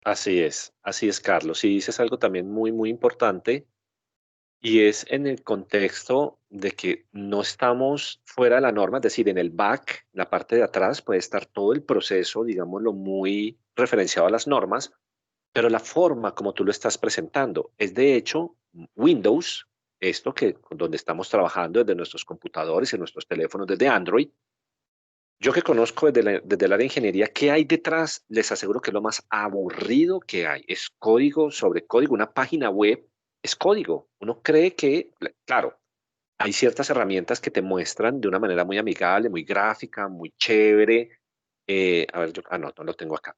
Así es, Carlos. Y dices algo también muy, muy importante, y es en el contexto de que no estamos fuera de la norma, es decir, en el back, la parte de atrás, puede estar todo el proceso, digámoslo, muy referenciado a las normas, pero la forma como tú lo estás presentando es de hecho Windows, esto que donde estamos trabajando desde nuestros computadores y nuestros teléfonos desde Android. Yo que conozco desde el área de ingeniería, ¿qué hay detrás? Les aseguro que es lo más aburrido que hay. Es código sobre código. Una página web es código. Uno cree que, claro, hay ciertas herramientas que te muestran de una manera muy amigable, muy gráfica, muy chévere. A ver, no lo tengo acá.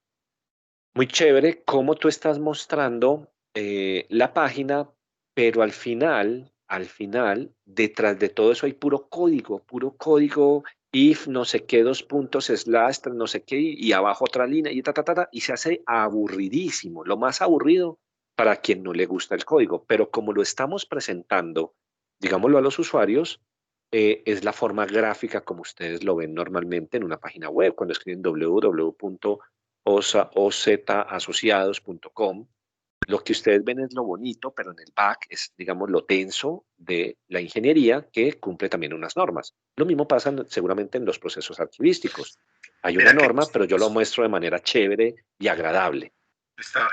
Muy chévere cómo tú estás mostrando la página, pero al final, detrás de todo eso hay puro código, if no sé qué, dos puntos, slash, no sé qué, y abajo otra línea, y y se hace aburridísimo, lo más aburrido para quien no le gusta el código, pero como lo estamos presentando, digámoslo a los usuarios, es la forma gráfica como ustedes lo ven normalmente en una página web, cuando escriben ozasociados.com. Lo que ustedes ven es lo bonito, pero en el back es, digamos, lo denso de la ingeniería que cumple también unas normas. Lo mismo pasa seguramente en los procesos archivísticos. Hay una Mira que norma, pero yo lo muestro de manera chévere y agradable.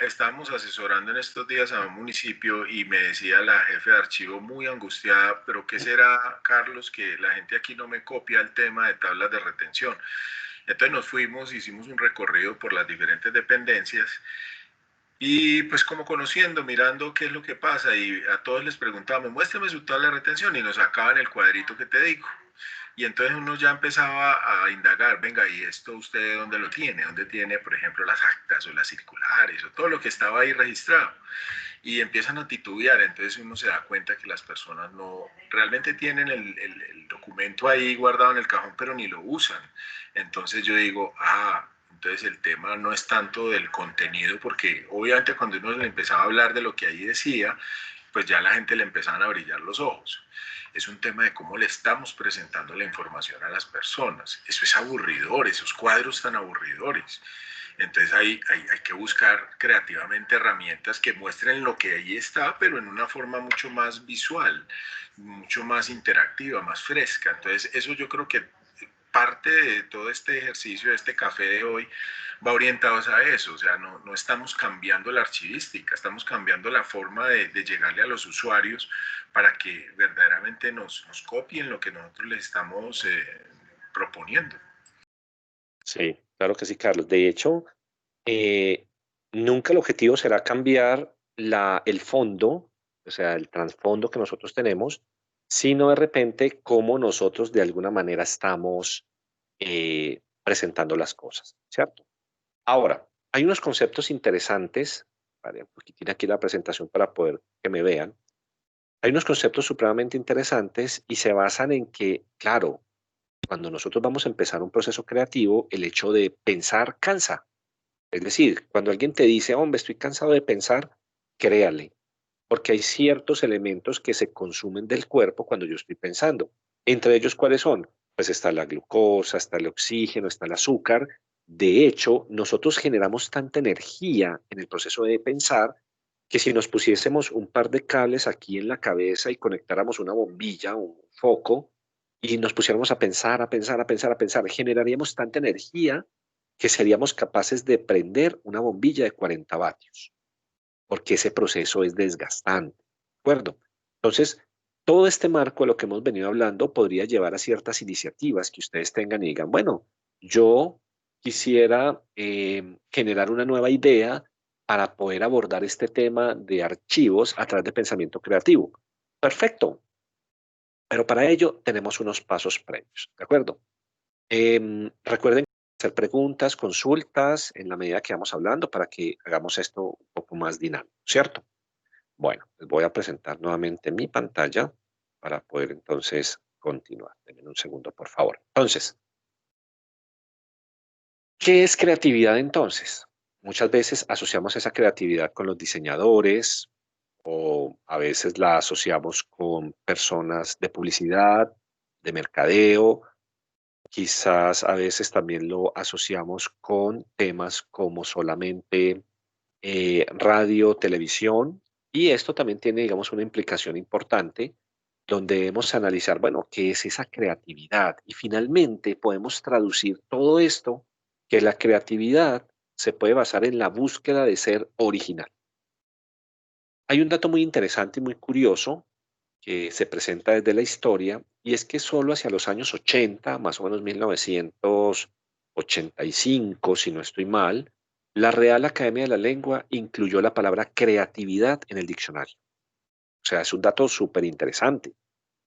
estábamos asesorando en estos días a un municipio y me decía la jefe de archivo muy angustiada, pero ¿qué será, Carlos, que la gente aquí no me copia el tema de tablas de retención? Entonces nos fuimos, hicimos un recorrido por las diferentes dependencias y pues como conociendo, mirando qué es lo que pasa y a todos les preguntábamos, muéstrame su tabla de retención y nos sacaban el cuadrito que te digo. Y entonces uno ya empezaba a indagar, venga, ¿y esto usted dónde lo tiene? ¿Dónde tiene, por ejemplo, las actas o las circulares o todo lo que estaba ahí registrado? Y empiezan a titubear, entonces uno se da cuenta que las personas no realmente tienen el documento ahí guardado en el cajón, pero ni lo usan. Entonces yo digo, entonces el tema no es tanto del contenido, porque obviamente cuando uno le empezaba a hablar de lo que ahí decía, pues ya la gente le empezaban a brillar los ojos. Es un tema de cómo le estamos presentando la información a las personas. Eso es aburridor, esos cuadros tan aburridores. Entonces hay que buscar creativamente herramientas que muestren lo que ahí está, pero en una forma mucho más visual, mucho más interactiva, más fresca. Entonces eso yo creo que parte de todo este ejercicio, de este café de hoy, va orientado a eso. O sea, no estamos cambiando la archivística, estamos cambiando la forma de llegarle a los usuarios para que verdaderamente nos copien lo que nosotros les estamos proponiendo. Sí, claro que sí, Carlos. De hecho, eh, nunca el objetivo será cambiar el fondo, o sea, el trasfondo que nosotros tenemos, sino de repente cómo nosotros de alguna manera estamos presentando las cosas, ¿cierto? Ahora, hay unos conceptos interesantes, haré un poquitín aquí la presentación para poder que me vean. Hay unos conceptos supremamente interesantes y se basan en que, claro, cuando nosotros vamos a empezar un proceso creativo, el hecho de pensar cansa. Es decir, cuando alguien te dice, hombre, estoy cansado de pensar, créale, porque hay ciertos elementos que se consumen del cuerpo cuando yo estoy pensando. Entre ellos, ¿cuáles son? Pues está la glucosa, está el oxígeno, está el azúcar. De hecho, nosotros generamos tanta energía en el proceso de pensar que si nos pusiésemos un par de cables aquí en la cabeza y conectáramos una bombilla, un foco, y nos pusiéramos a pensar, a pensar, a pensar, a pensar, generaríamos tanta energía que seríamos capaces de prender una bombilla de 40 vatios, porque ese proceso es desgastante, ¿de acuerdo? Entonces, todo este marco de lo que hemos venido hablando podría llevar a ciertas iniciativas que ustedes tengan y digan, bueno, yo quisiera generar una nueva idea para poder abordar este tema de archivos a través de pensamiento creativo. Perfecto, pero para ello tenemos unos pasos previos, ¿de acuerdo? Recuerden hacer preguntas, consultas en la medida que vamos hablando para que hagamos esto un poco más dinámico, ¿cierto? Bueno, les voy a presentar nuevamente mi pantalla para poder entonces continuar. Denme un segundo, por favor. Entonces, ¿qué es creatividad entonces? Muchas veces asociamos esa creatividad con los diseñadores o a veces la asociamos con personas de publicidad, de mercadeo. Quizás a veces también lo asociamos con temas como solamente radio, televisión, y esto también tiene, digamos, una implicación importante donde debemos analizar, bueno, qué es esa creatividad y finalmente podemos traducir todo esto, que la creatividad se puede basar en la búsqueda de ser original. Hay un dato muy interesante y muy curioso que se presenta desde la historia, y es que solo hacia los años 80, más o menos 1985, si no estoy mal, la Real Academia de la Lengua incluyó la palabra creatividad en el diccionario. O sea, es un dato súper interesante,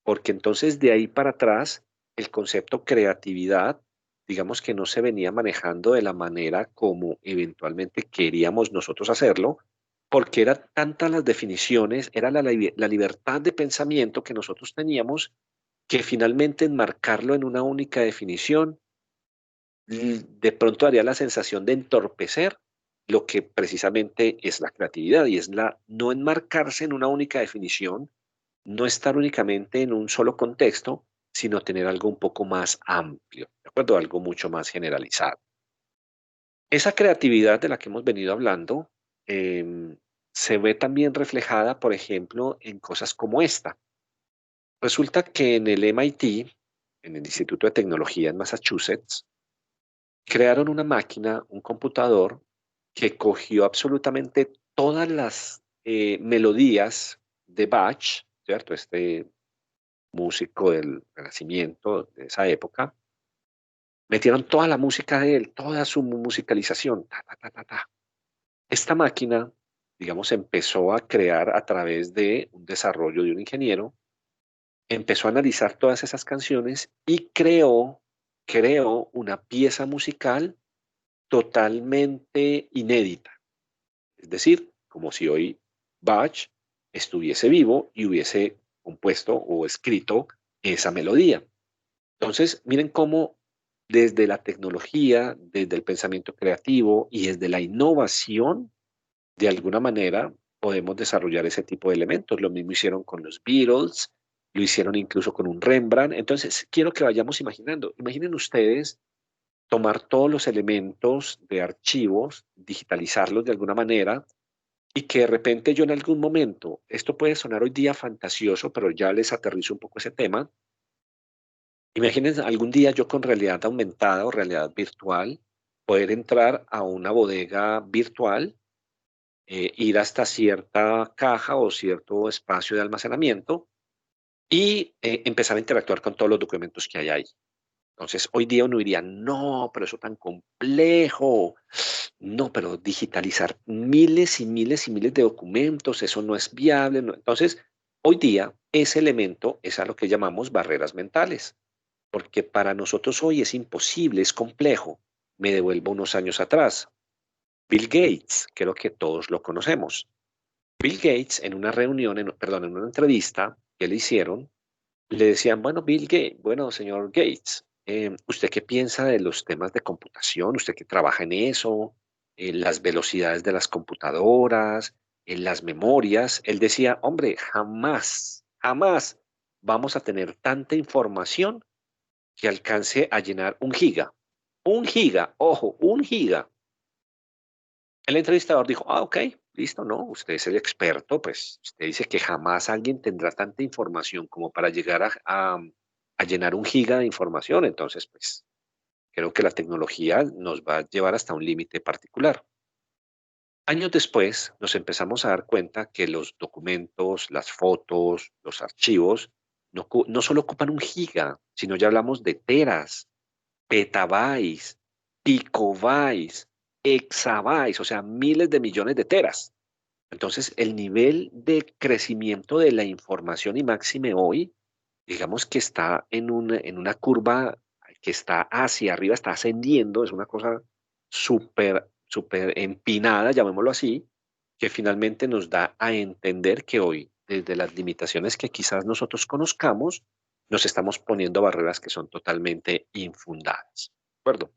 porque entonces de ahí para atrás, el concepto creatividad, digamos que no se venía manejando de la manera como eventualmente queríamos nosotros hacerlo, porque eran tantas las definiciones, era la libertad de pensamiento que nosotros teníamos, que finalmente enmarcarlo en una única definición de pronto daría la sensación de entorpecer lo que precisamente es la creatividad, y es la no enmarcarse en una única definición, no estar únicamente en un solo contexto, sino tener algo un poco más amplio, ¿de acuerdo? Algo mucho más generalizado. Esa creatividad de la que hemos venido hablando se ve también reflejada, por ejemplo, en cosas como esta. Resulta que en el MIT, en el Instituto de Tecnología en Massachusetts, crearon una máquina, un computador, que cogió absolutamente todas las melodías de Bach, ¿cierto? Este músico del Renacimiento de esa época, metieron toda la música de él, toda su musicalización, ta, ta, ta, ta, ta. Esta máquina, digamos, empezó a crear a través de un desarrollo de un ingeniero, empezó a analizar todas esas canciones y creó una pieza musical totalmente inédita. Es decir, como si hoy Bach estuviese vivo y hubiese compuesto o escrito esa melodía. Entonces, miren cómo desde la tecnología, desde el pensamiento creativo y desde la innovación, de alguna manera podemos desarrollar ese tipo de elementos. Lo mismo hicieron con los Beatles, lo hicieron incluso con un Rembrandt. Entonces, quiero que vayamos imaginando. Imaginen ustedes tomar todos los elementos de archivos, digitalizarlos de alguna manera y que de repente yo en algún momento, esto puede sonar hoy día fantasioso, pero ya les aterrizo un poco ese tema. Imagínense algún día yo con realidad aumentada o realidad virtual, poder entrar a una bodega virtual, ir hasta cierta caja o cierto espacio de almacenamiento y empezar a interactuar con todos los documentos que hay ahí. Entonces, hoy día uno diría, no, pero eso tan complejo, no, pero digitalizar miles y miles y miles de documentos, eso no es viable. No. Entonces, Hoy día, ese elemento es a lo que llamamos barreras mentales, porque para nosotros hoy es imposible, es complejo. Me devuelvo unos años atrás. Bill Gates, creo que todos lo conocemos. Bill Gates en una reunión, perdón, en una entrevista que le hicieron, le decían, bueno, Bill Gates, bueno, señor Gates, ¿usted qué piensa de los temas de computación? ¿Usted que trabaja en eso? Las velocidades de las computadoras, en las memorias. Él decía, hombre, jamás, jamás vamos a tener tanta información que alcance a llenar un giga. Un giga, ojo, un giga. El entrevistador dijo, ok, listo, no, usted es el experto, pues usted dice que jamás alguien tendrá tanta información como para llegar a llenar un giga de información, entonces pues creo que la tecnología nos va a llevar hasta un límite particular. Años después nos empezamos a dar cuenta que los documentos, las fotos, los archivos, no solo ocupan un giga, sino ya hablamos de teras, petabytes, picobytes, exabytes, o sea, miles de millones de teras. Entonces, el nivel de crecimiento de la información y máxime hoy, digamos que está en una curva que está hacia arriba, está ascendiendo, es una cosa súper, súper empinada, llamémoslo así, que finalmente nos da a entender que hoy, desde las limitaciones que quizás nosotros conozcamos, nos estamos poniendo barreras que son totalmente infundadas. ¿De acuerdo?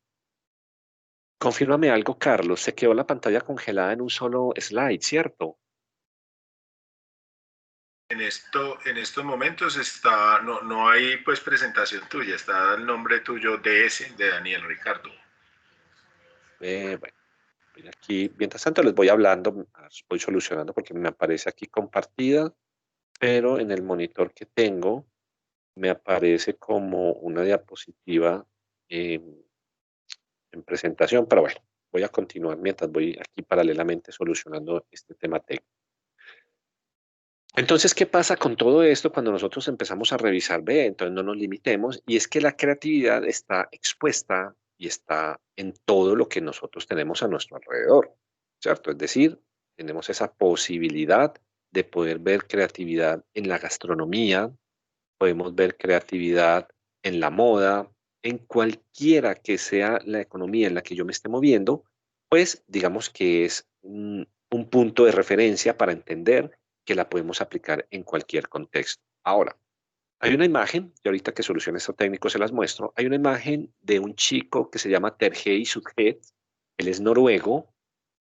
Confírmame algo, Carlos. Se quedó la pantalla congelada en un solo slide, ¿cierto? En estos momentos está, no hay pues presentación tuya, está el nombre tuyo DS de Daniel Ricardo. Bueno, voy aquí, mientras tanto les voy hablando, voy solucionando porque me aparece aquí compartida, pero en el monitor que tengo me aparece como una diapositiva en presentación, pero bueno, voy a continuar mientras voy aquí paralelamente solucionando este tema técnico. Entonces, ¿qué pasa con todo esto cuando nosotros empezamos a revisar? Ve, entonces no nos limitemos, y es que la creatividad está expuesta y está en todo lo que nosotros tenemos a nuestro alrededor, ¿cierto? Es decir, tenemos esa posibilidad de poder ver creatividad en la gastronomía, podemos ver creatividad en la moda, en cualquiera que sea la economía en la que yo me esté moviendo, pues digamos que es un punto de referencia para entender que la podemos aplicar en cualquier contexto. Ahora, hay una imagen, y ahorita que solucione esto técnico se las muestro, hay una imagen de un chico que se llama Terje Sughet, él es noruego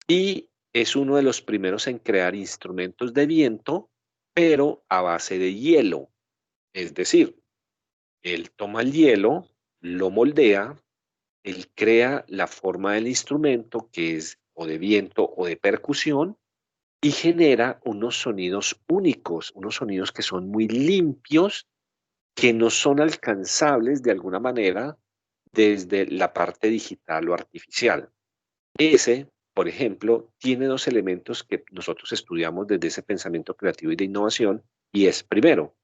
y es uno de los primeros en crear instrumentos de viento, pero a base de hielo. Es decir, él toma el hielo, lo moldea, él crea la forma del instrumento, que es o de viento o de percusión, y genera unos sonidos únicos, unos sonidos que son muy limpios, que no son alcanzables de alguna manera desde la parte digital o artificial. Ese, por ejemplo, tiene dos elementos que nosotros estudiamos desde ese pensamiento creativo y de innovación, y es, primero,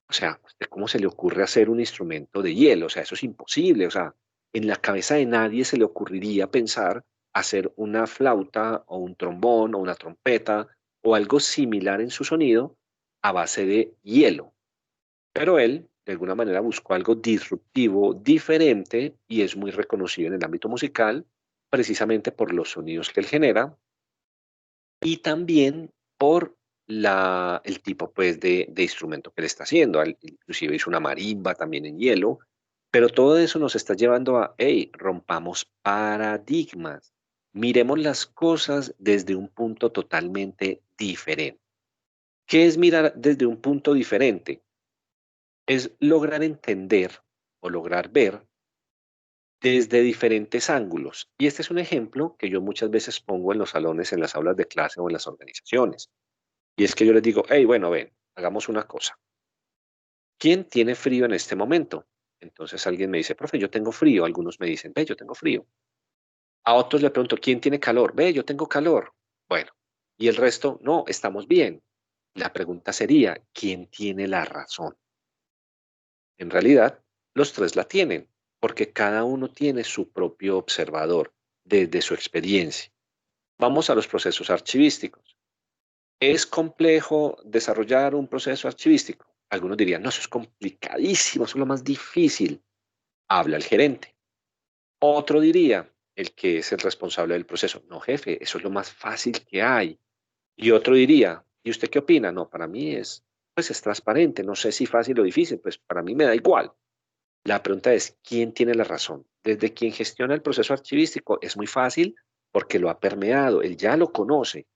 o sea, ¿usted cómo se le ocurre hacer un instrumento de hielo? O sea, eso es imposible. O sea, en la cabeza de nadie se le ocurriría pensar hacer una flauta o un trombón o una trompeta o algo similar en su sonido a base de hielo. Pero él, de alguna manera, buscó algo disruptivo, diferente, y es muy reconocido en el ámbito musical, precisamente por los sonidos que él genera y también por el tipo pues, de instrumento que le está haciendo. Inclusive hizo una marimba también en hielo, pero todo eso nos está llevando a, hey, rompamos paradigmas, miremos las cosas desde un punto totalmente diferente. ¿Qué es mirar desde un punto diferente? Es lograr entender o lograr ver desde diferentes ángulos. Y este es un ejemplo que yo muchas veces pongo en los salones, en las aulas de clase o en las organizaciones. Y es que yo les digo, hey, bueno, ven, hagamos una cosa. ¿Quién tiene frío en este momento? Entonces alguien me dice, profe, yo tengo frío. Algunos me dicen, ve, yo tengo frío. A otros le pregunto, ¿quién tiene calor? Ve, yo tengo calor. Bueno, y el resto, no, estamos bien. La pregunta sería, ¿quién tiene la razón? En realidad, los tres la tienen, porque cada uno tiene su propio observador desde su experiencia. Vamos a los procesos archivísticos. ¿Es complejo desarrollar un proceso archivístico? Algunos dirían, no, eso es complicadísimo, eso es lo más difícil. Habla el gerente. Otro diría, el que es el responsable del proceso, no, jefe, eso es lo más fácil que hay. Y otro diría, ¿y usted qué opina? No, para mí pues es transparente, no sé si fácil o difícil, pues para mí me da igual. La pregunta es, ¿quién tiene la razón? Desde quien gestiona el proceso archivístico es muy fácil porque lo ha permeado, él ya lo conoce.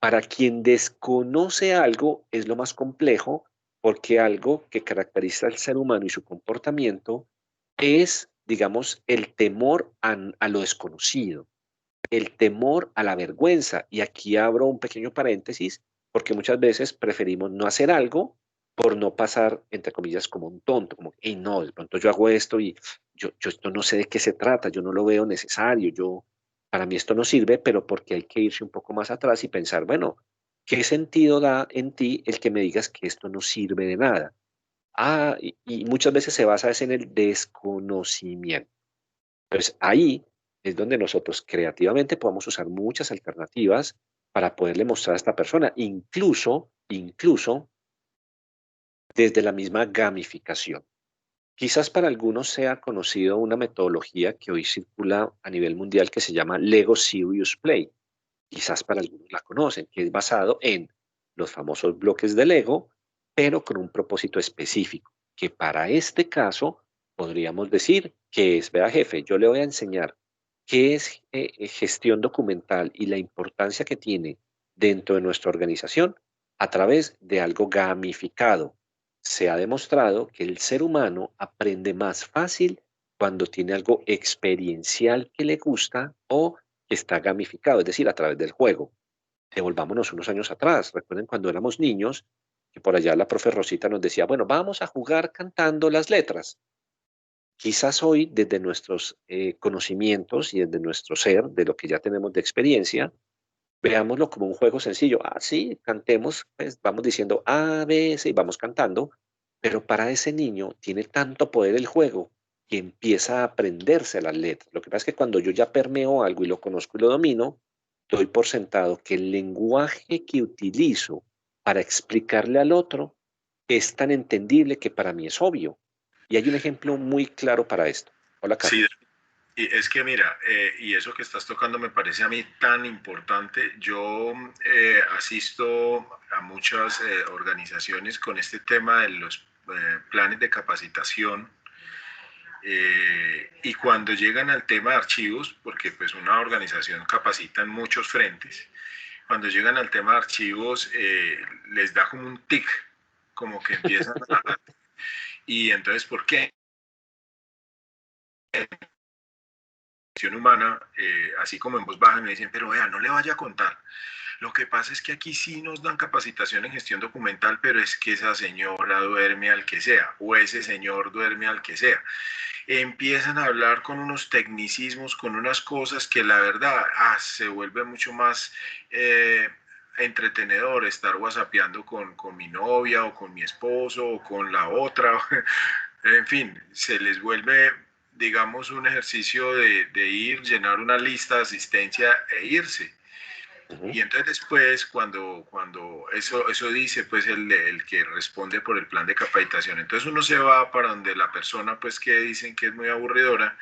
Para quien desconoce algo es lo más complejo porque algo que caracteriza al ser humano y su comportamiento es, digamos, el temor a lo desconocido, el temor a la vergüenza. Y aquí abro un pequeño paréntesis porque muchas veces preferimos no hacer algo por no pasar, entre comillas, como un tonto, como, hey, no, de pronto yo hago esto y yo esto no sé de qué se trata, yo no lo veo necesario, para mí esto no sirve, pero porque hay que irse un poco más atrás y pensar, bueno, ¿qué sentido da en ti el que me digas que esto no sirve de nada? Y muchas veces se basa es en el desconocimiento. Entonces, ahí es donde nosotros creativamente podemos usar muchas alternativas para poderle mostrar a esta persona, incluso desde la misma gamificación. Quizás para algunos sea conocido una metodología que hoy circula a nivel mundial que se llama Lego Serious Play. Quizás para algunos la conocen, que es basado en los famosos bloques de Lego, pero con un propósito específico, que para este caso podríamos decir que es, vea jefe, yo le voy a enseñar qué es gestión documental y la importancia que tiene dentro de nuestra organización a través de algo gamificado. Se ha demostrado que el ser humano aprende más fácil cuando tiene algo experiencial que le gusta o que está gamificado, es decir, a través del juego. Devolvámonos unos años atrás. Recuerden cuando éramos niños, que por allá la profe Rosita nos decía, bueno, vamos a jugar cantando las letras. Quizás hoy, desde nuestros conocimientos y desde nuestro ser, de lo que ya tenemos de experiencia, veámoslo como un juego sencillo. Ah, sí, cantemos, pues vamos diciendo A, B, C y vamos cantando, pero para ese niño tiene tanto poder el juego que empieza a aprenderse las letras. Lo que pasa es que cuando yo ya permeo algo y lo conozco y lo domino, doy por sentado que el lenguaje que utilizo para explicarle al otro es tan entendible que para mí es obvio. Y hay un ejemplo muy claro para esto. Hola, Sí, Carlos. y es que mira, y eso que estás tocando me parece a mí tan importante. Yo asisto a muchas organizaciones con este tema de los planes de capacitación y cuando llegan al tema de archivos, porque pues una organización capacita en muchos frentes, cuando llegan al tema de archivos les da como un tic, como que empiezan a... Y entonces, ¿por qué? Humana, así como en voz baja, me dicen, pero vea, no le vaya a contar. Lo que pasa es que aquí sí nos dan capacitación en gestión documental, pero es que esa señora duerme al que sea, o ese señor duerme al que sea. Empiezan a hablar con unos tecnicismos, con unas cosas que la verdad se vuelve mucho más entretenedor estar whatsappeando con mi novia o con mi esposo o con la otra. En fin, se les vuelve, digamos, un ejercicio de ir, llenar una lista de asistencia e irse. Ujú. Y entonces después, cuando eso dice, pues el que responde por el plan de capacitación, entonces uno se va para donde la persona, pues que dicen que es muy aburridora,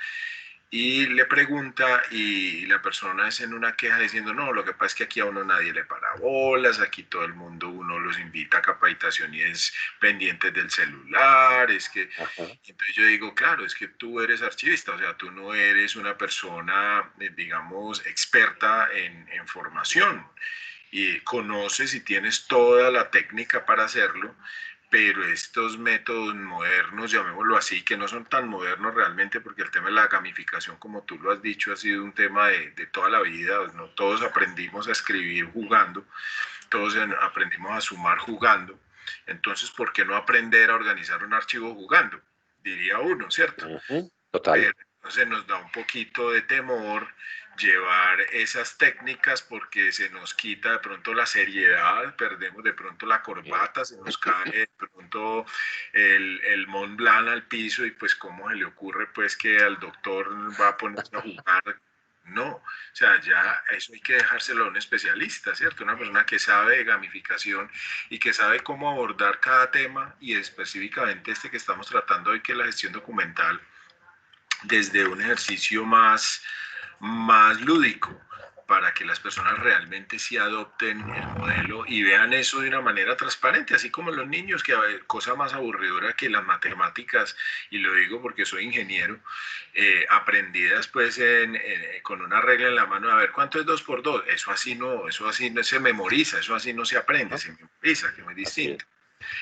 y le pregunta y la persona es en una queja diciendo, no, lo que pasa es que aquí a uno nadie le para bolas, aquí todo el mundo uno los invita a capacitación y es pendiente del celular, es que... Ajá. Entonces yo digo, claro, es que tú eres archivista, o sea, tú no eres una persona, digamos, experta en formación y conoces y tienes toda la técnica para hacerlo, pero estos métodos modernos, llamémoslo así, que no son tan modernos realmente, porque el tema de la gamificación, como tú lo has dicho, ha sido un tema de toda la vida, ¿no? Todos aprendimos a escribir jugando, todos aprendimos a sumar jugando, entonces, ¿por qué no aprender a organizar un archivo jugando? Diría uno, ¿cierto? Ujú. Total. Pero entonces nos da un poquito de temor llevar esas técnicas porque se nos quita de pronto la seriedad, perdemos de pronto la corbata, se nos cae de pronto el Mont Blanc al piso y pues cómo se le ocurre pues que al doctor va a ponerse a jugar. no. O sea, ya eso hay que dejárselo a un especialista, ¿cierto? Una persona que sabe de gamificación y que sabe cómo abordar cada tema y específicamente este que estamos tratando hoy, que es la gestión documental, desde un ejercicio más lúdico, para que las personas realmente sí adopten el modelo y vean eso de una manera transparente, así como los niños, que cosa más aburridora que las matemáticas, y lo digo porque soy ingeniero, aprendidas pues con una regla en la mano, a ver cuánto es 2 por 2, eso así no se memoriza, eso así no se aprende, se memoriza, que es muy distinto.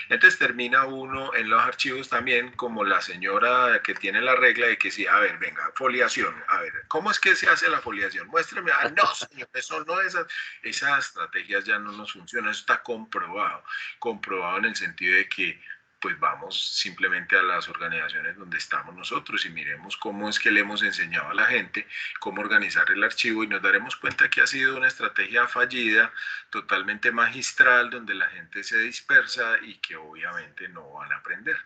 Entonces termina uno en los archivos también como la señora que tiene la regla de que sí, a ver, venga, foliación, a ver, ¿cómo es que se hace la foliación? Muéstrame, no señor, eso no es, esas estrategias ya no nos funcionan, eso está comprobado en el sentido de que pues vamos simplemente a las organizaciones donde estamos nosotros y miremos cómo es que le hemos enseñado a la gente cómo organizar el archivo y nos daremos cuenta que ha sido una estrategia fallida, totalmente magistral, donde la gente se dispersa y que obviamente no van a aprender.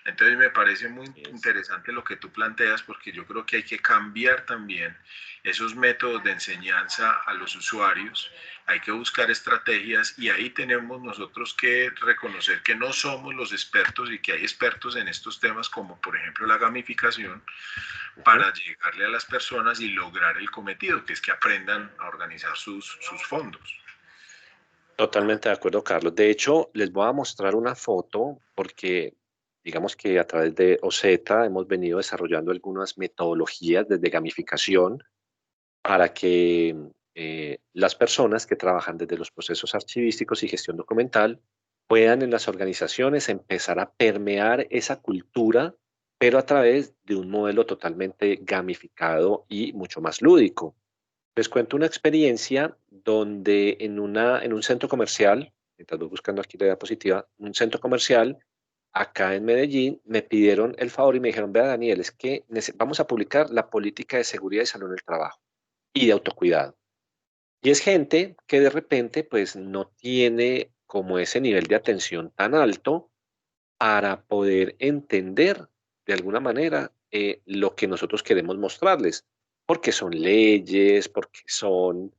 Entonces me parece muy interesante lo que tú planteas, porque yo creo que hay que cambiar también esos métodos de enseñanza a los usuarios, hay que buscar estrategias y ahí tenemos nosotros que reconocer que no somos los expertos y que hay expertos en estos temas como por ejemplo la gamificación para llegarle a las personas y lograr el cometido, que es que aprendan a organizar sus fondos. Totalmente de acuerdo, Carlos. De hecho, les voy a mostrar una foto porque digamos que a través de OZ hemos venido desarrollando algunas metodologías desde gamificación para que las personas que trabajan desde los procesos archivísticos y gestión documental puedan en las organizaciones empezar a permear esa cultura, pero a través de un modelo totalmente gamificado y mucho más lúdico. Les cuento una experiencia donde en un centro comercial, mientras voy buscando aquí la diapositiva, un centro comercial acá en Medellín, me pidieron el favor y me dijeron, vea Daniel, es que vamos a publicar la política de seguridad y salud en el trabajo y de autocuidado. Y es gente que de repente pues no tiene como ese nivel de atención tan alto para poder entender de alguna manera lo que nosotros queremos mostrarles, porque son leyes, porque son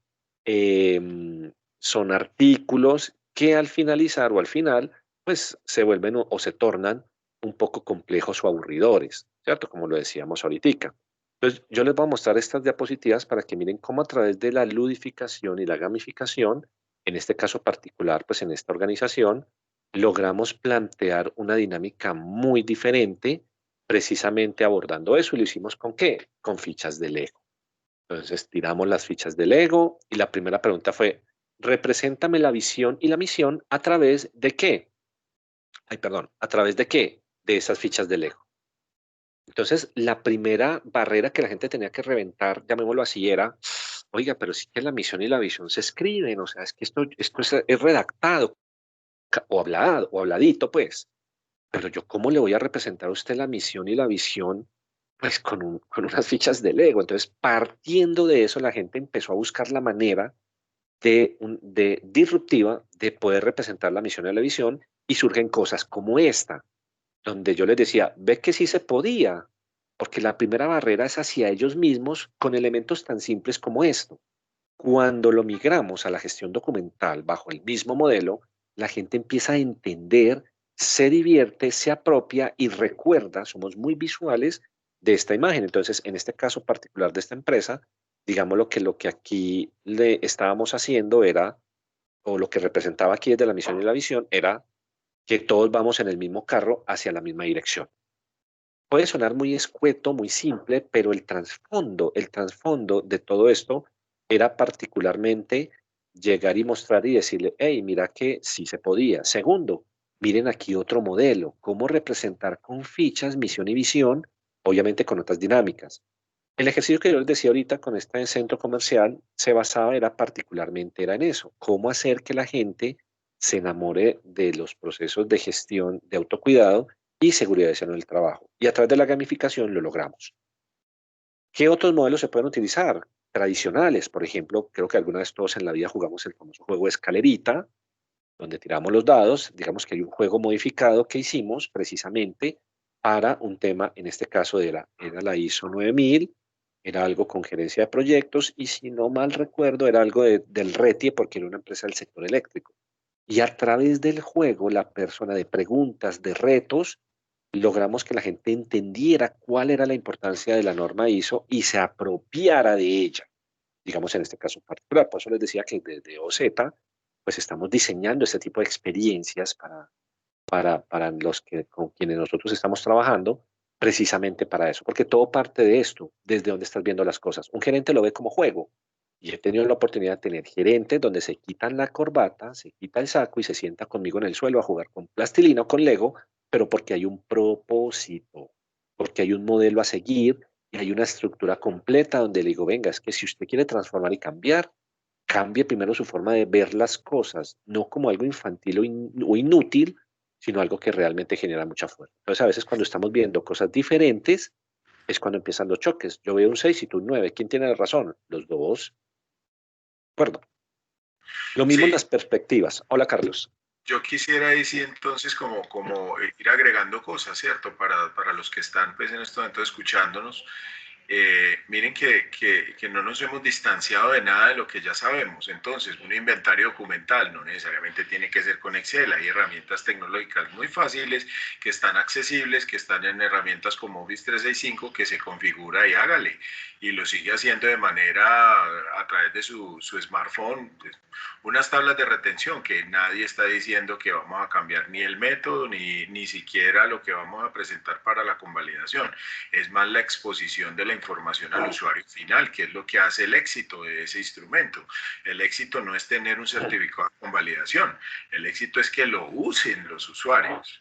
artículos que al finalizar o al final, pues se vuelven o se tornan un poco complejos o aburridores, ¿cierto? Como lo decíamos ahorita. Entonces, yo les voy a mostrar estas diapositivas para que miren cómo a través de la ludificación y la gamificación, en este caso particular, pues en esta organización, logramos plantear una dinámica muy diferente, precisamente abordando eso. ¿Y lo hicimos con qué? Con fichas de Lego. Entonces tiramos las fichas de Lego y la primera pregunta fue, represéntame la visión y la misión a través de qué. Ay, perdón, ¿a través de qué? De esas fichas de Lego. Entonces, la primera barrera que la gente tenía que reventar, llamémoslo así, era, oiga, pero sí que la misión y la visión se escriben, o sea, es que esto es redactado o hablado o habladito, pues. Pero yo, ¿cómo le voy a representar a usted la misión y la visión? Pues con unas fichas de Lego. Entonces, partiendo de eso, la gente empezó a buscar la manera de disruptiva de poder representar la misión y la visión y surgen cosas como esta, donde yo les decía, ve que sí se podía, porque la primera barrera es hacia ellos mismos con elementos tan simples como esto. Cuando lo migramos a la gestión documental bajo el mismo modelo, la gente empieza a entender, se divierte, se apropia y recuerda, somos muy visuales de esta imagen. Entonces, en este caso particular de esta empresa, digamos lo que aquí le estábamos haciendo era, o lo que representaba aquí desde la misión y la visión, era que todos vamos en el mismo carro hacia la misma dirección. Puede sonar muy escueto, muy simple, pero el trasfondo de todo esto era particularmente llegar y mostrar y decirle, hey, mira que sí se podía. Segundo, miren aquí otro modelo, cómo representar con fichas, misión y visión, obviamente con otras dinámicas. El ejercicio que yo les decía ahorita con este centro comercial se basaba, era particularmente era en eso, cómo hacer que la gente se enamore de los procesos de gestión de autocuidado y seguridad en el trabajo. Y a través de la gamificación lo logramos. ¿Qué otros modelos se pueden utilizar? Tradicionales, por ejemplo, creo que alguna vez todos en la vida jugamos el famoso juego de escalerita, donde tiramos los dados. Digamos que hay un juego modificado que hicimos precisamente para un tema, en este caso era la ISO 9000, era algo con gerencia de proyectos y si no mal recuerdo era algo del RETIE porque era una empresa del sector eléctrico. Y a través del juego, la persona de preguntas, de retos, logramos que la gente entendiera cuál era la importancia de la norma ISO y se apropiara de ella. Digamos en este caso particular, por eso les decía que desde OZ, pues estamos diseñando este tipo de experiencias para los que, con quienes nosotros estamos trabajando, precisamente para eso, porque todo parte de esto, desde donde estás viendo las cosas. Un gerente lo ve como juego, y he tenido la oportunidad de tener gerentes donde se quitan la corbata, se quita el saco y se sienta conmigo en el suelo a jugar con plastilina o con Lego, pero porque hay un propósito, porque hay un modelo a seguir y hay una estructura completa donde le digo, venga, es que si usted quiere transformar y cambiar, cambie primero su forma de ver las cosas, no como algo infantil o inútil, sino algo que realmente genera mucha fuerza. Entonces, a veces cuando estamos viendo cosas diferentes, es cuando empiezan los choques. Yo veo un 6 y tú un 9. ¿Quién tiene la razón? Los dos. ¿De acuerdo? Lo mismo en Sí, las perspectivas. Hola, Carlos. yo quisiera ahí sí entonces como ir agregando cosas, ¿cierto? Para los que están pues en este momento escuchándonos. Miren que no nos hemos distanciado de nada de lo que ya sabemos. Entonces, un inventario documental no necesariamente tiene que ser con Excel. Hay herramientas tecnológicas muy fáciles que están accesibles, que están en herramientas como Office 365 que se configura y hágale. Y lo sigue haciendo de manera a través de su smartphone. Unas tablas de retención que nadie está diciendo que vamos a cambiar ni el método ni siquiera lo que vamos a presentar para la convalidación. Es más la exposición de la información al usuario final, que es lo que hace el éxito de ese instrumento. El éxito no es tener un certificado de convalidación, el éxito es que lo usen los usuarios.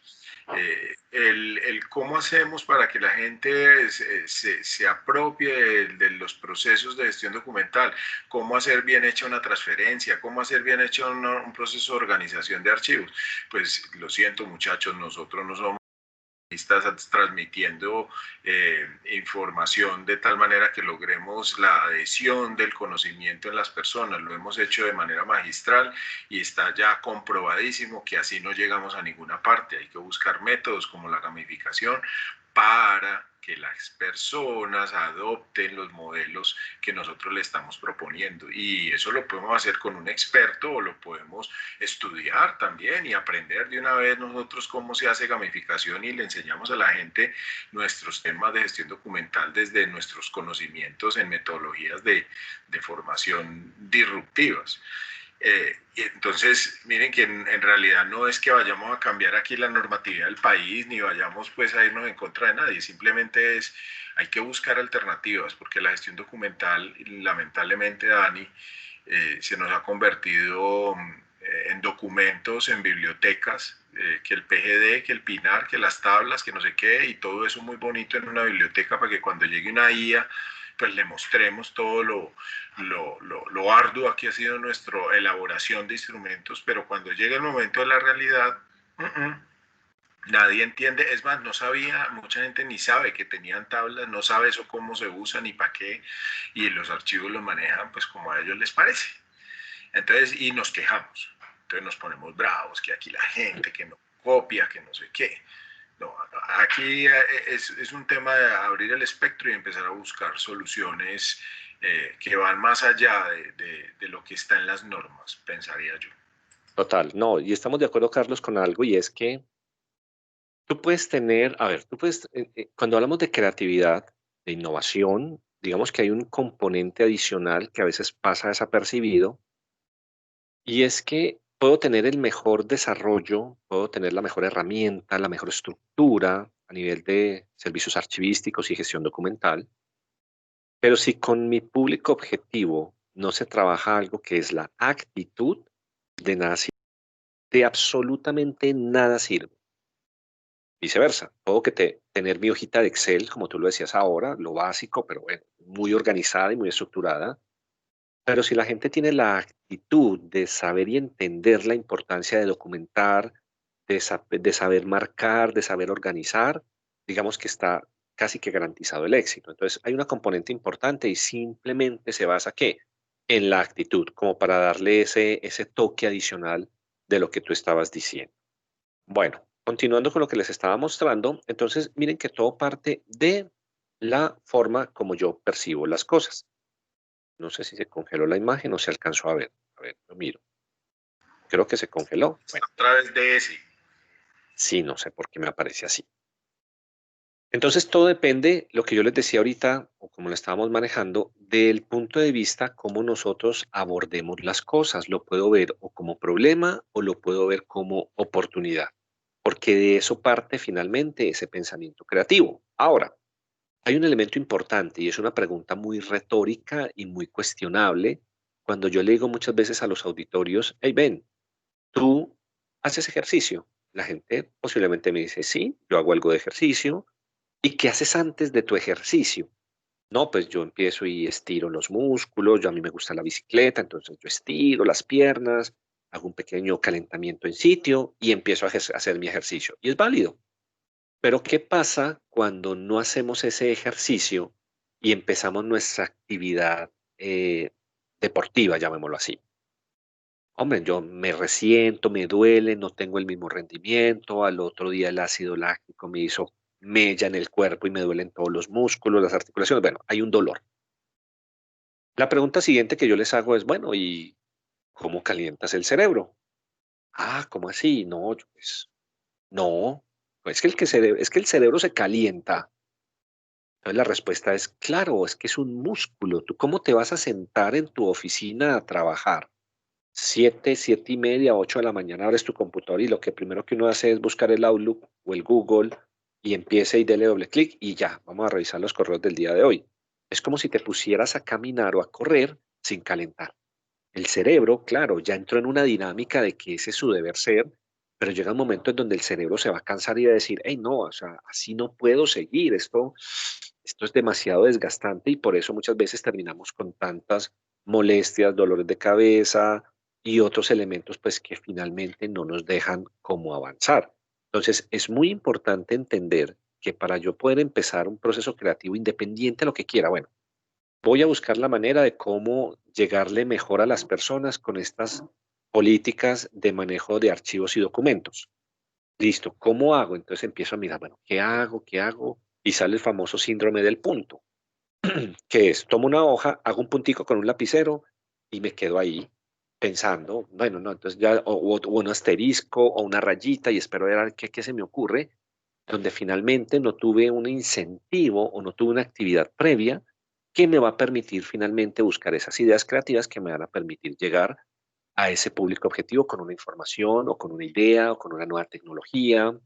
Cómo hacemos para que la gente se apropie de los procesos de gestión documental, cómo hacer bien hecha una transferencia, cómo hacer bien hecho un proceso de organización de archivos. Pues lo siento muchachos, nosotros no somos estás transmitiendo información de tal manera que logremos la adhesión del conocimiento en las personas. Lo hemos hecho de manera magistral y está ya comprobadísimo que así no llegamos a ninguna parte. Hay que buscar métodos como la gamificación para que las personas adopten los modelos que nosotros le estamos proponiendo. Y eso lo podemos hacer con un experto o lo podemos estudiar también y aprender de una vez nosotros cómo se hace gamificación y le enseñamos a la gente nuestros temas de gestión documental desde nuestros conocimientos en metodologías de formación disruptivas. Y entonces, miren que en realidad no es que vayamos a cambiar aquí la normatividad del país, ni vayamos pues a irnos en contra de nadie, simplemente hay que buscar alternativas, porque la gestión documental, lamentablemente, Dani, se nos ha convertido en documentos, en bibliotecas, que el PGD, que el PINAR, que las tablas, que no sé qué, y todo eso muy bonito en una biblioteca para que cuando llegue una IA, pues le mostremos todo lo arduo que ha sido nuestra elaboración de instrumentos, pero cuando llega el momento de la realidad, nadie entiende, es más, no sabía, mucha gente ni sabe que tenían tablas, no sabe eso cómo se usa ni para qué, y los archivos los manejan pues como a ellos les parece. Entonces, y nos quejamos, entonces nos ponemos bravos, que aquí la gente, que no copia, que no sé qué. No, aquí es un tema de abrir el espectro y empezar a buscar soluciones que van más allá de lo que está en las normas, pensaría yo. Total, no, y estamos de acuerdo, Carlos, con algo, y es que tú puedes tener, a ver, cuando hablamos de creatividad, de innovación, digamos que hay un componente adicional que a veces pasa desapercibido, y es que puedo tener el mejor desarrollo, puedo tener la mejor herramienta, la mejor estructura a nivel de servicios archivísticos y gestión documental, pero si con mi público objetivo no se trabaja algo que es la actitud, de nada sirve, de absolutamente nada sirve. Viceversa, puedo tener mi hojita de Excel, como tú lo decías ahora, lo básico, pero bueno, muy organizada y muy estructurada. Pero si la gente tiene la actitud de saber y entender la importancia de documentar, de saber marcar, de saber organizar, digamos que está casi que garantizado el éxito. Entonces, hay una componente importante y simplemente se basa ¿qué? En la actitud, como para darle ese toque adicional de lo que tú estabas diciendo. Bueno, continuando con lo que les estaba mostrando, entonces miren que todo parte de la forma como yo percibo las cosas. No sé si se congeló la imagen o se alcanzó a ver. A ver, lo miro. Creo que se congeló. Bueno, A través de ese. sí, no sé por qué me aparece así. Entonces todo depende, lo que yo les decía ahorita, o como lo estábamos manejando, del punto de vista cómo nosotros abordemos las cosas. Lo puedo ver o como problema o lo puedo ver como oportunidad, porque de eso parte finalmente ese pensamiento creativo. Ahora, hay un elemento importante y es una pregunta muy retórica y muy cuestionable. Cuando yo le digo muchas veces a los auditorios, hey, ven, ¿tú haces ejercicio? La gente posiblemente me dice, sí, yo hago algo de ejercicio. ¿Y qué haces antes de tu ejercicio? No, pues yo empiezo y estiro los músculos, yo a mí me gusta la bicicleta, entonces yo estiro las piernas, hago un pequeño calentamiento en sitio y empiezo a hacer mi ejercicio. Y es válido. Pero ¿qué pasa cuando no hacemos ese ejercicio y empezamos nuestra actividad deportiva, llamémoslo así? Hombre, yo me resiento, me duele, no tengo el mismo rendimiento, al otro día el ácido láctico me hizo mella en el cuerpo y me duelen todos los músculos, las articulaciones, bueno, hay un dolor. La pregunta siguiente que yo les hago es, bueno, ¿y cómo calientas el cerebro? Ah, ¿cómo así? No, pues, no, es que es que el cerebro se calienta. Entonces la respuesta es, claro, es que es un músculo. ¿Tú cómo te vas a sentar en tu oficina a trabajar? 7, 7:30, 8 de la mañana abres tu computador y lo que primero que uno hace es buscar el Outlook o el Google y empiece y dele doble clic y ya, vamos a revisar los correos del día de hoy. Es como si te pusieras a caminar o a correr sin calentar. El cerebro, claro, ya entró en una dinámica de que ese es su deber ser, pero llega un momento en donde el cerebro se va a cansar y va a decir, hey, no, o sea, así no puedo seguir, esto es demasiado desgastante y por eso muchas veces terminamos con tantas molestias, dolores de cabeza y otros elementos pues que finalmente no nos dejan como avanzar. Entonces, es muy importante entender que para yo poder empezar un proceso creativo independiente de lo que quiera, bueno, voy a buscar la manera de cómo llegarle mejor a las personas con estas políticas de manejo de archivos y documentos. Listo, ¿cómo hago? Entonces empiezo a mirar, bueno, ¿qué hago? ¿Qué hago? Y sale el famoso síndrome del punto, que es, tomo una hoja, hago un puntico con un lapicero y me quedo ahí pensando, bueno, no, entonces ya, o un asterisco o una rayita y espero ver a ver qué se me ocurre, donde finalmente no tuve un incentivo o no tuve una actividad previa que me va a permitir finalmente buscar esas ideas creativas que me van a permitir llegar a ese público objetivo con una información o con una idea o con una nueva tecnología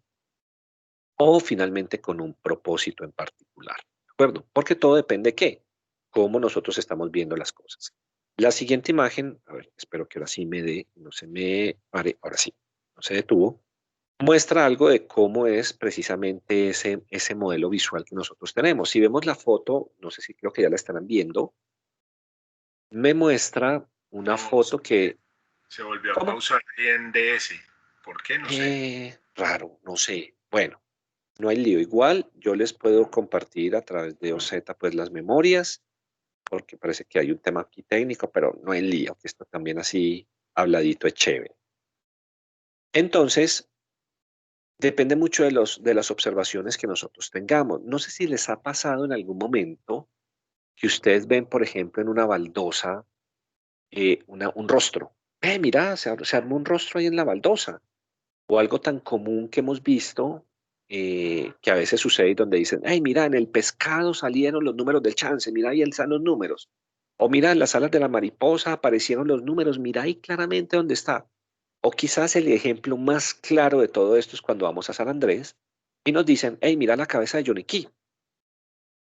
o finalmente con un propósito en particular. ¿De acuerdo? Porque todo depende de qué, cómo nosotros estamos viendo las cosas. La siguiente imagen, a ver, espero que ahora sí me dé, no se me pare, ahora sí, no se detuvo, muestra algo de cómo es precisamente ese modelo visual que nosotros tenemos. Si vemos la foto, no sé si creo que ya la estarán viendo, me muestra una No, foto que, se volvió a ¿cómo? pausar ahí en DS. ¿Por qué? No sé. Raro, no sé. Bueno, no hay lío. Igual yo les puedo compartir a través de OZ pues las memorias, porque parece que hay un tema aquí técnico, pero no hay lío, que esto también así habladito es chévere. Entonces, depende mucho de las observaciones que nosotros tengamos. No sé si les ha pasado en algún momento que ustedes ven, por ejemplo, en una baldosa un rostro. Mira, se armó un rostro ahí en la baldosa. O algo tan común que hemos visto, que a veces sucede y donde dicen, hey, mira, en el pescado salieron los números del chance, mira, ahí están los números. O mira, en las alas de la mariposa aparecieron los números, mira ahí claramente dónde está. O quizás el ejemplo más claro de todo esto es cuando vamos a San Andrés y nos dicen, hey, mira la cabeza de Johnny Key.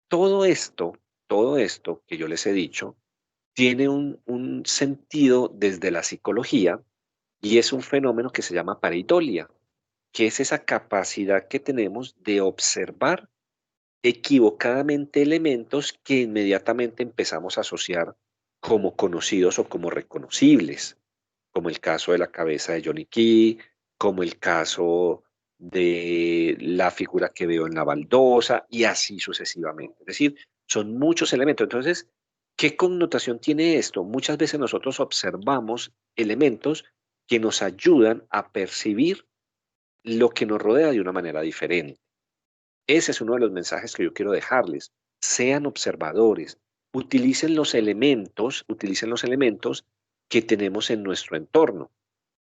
Todo esto, todo esto que yo les he dicho, tiene un sentido desde la psicología y es un fenómeno que se llama pareidolia, que es esa capacidad que tenemos de observar equivocadamente elementos que inmediatamente empezamos a asociar como conocidos o como reconocibles, como el caso de la cabeza de Johnny Key, como el caso de la figura que veo en la baldosa y así sucesivamente. Es decir, son muchos elementos. Entonces, ¿qué connotación tiene esto? Muchas veces nosotros observamos elementos que nos ayudan a percibir lo que nos rodea de una manera diferente. Ese es uno de los mensajes que yo quiero dejarles. sean observadores, utilicen los elementos que tenemos en nuestro entorno.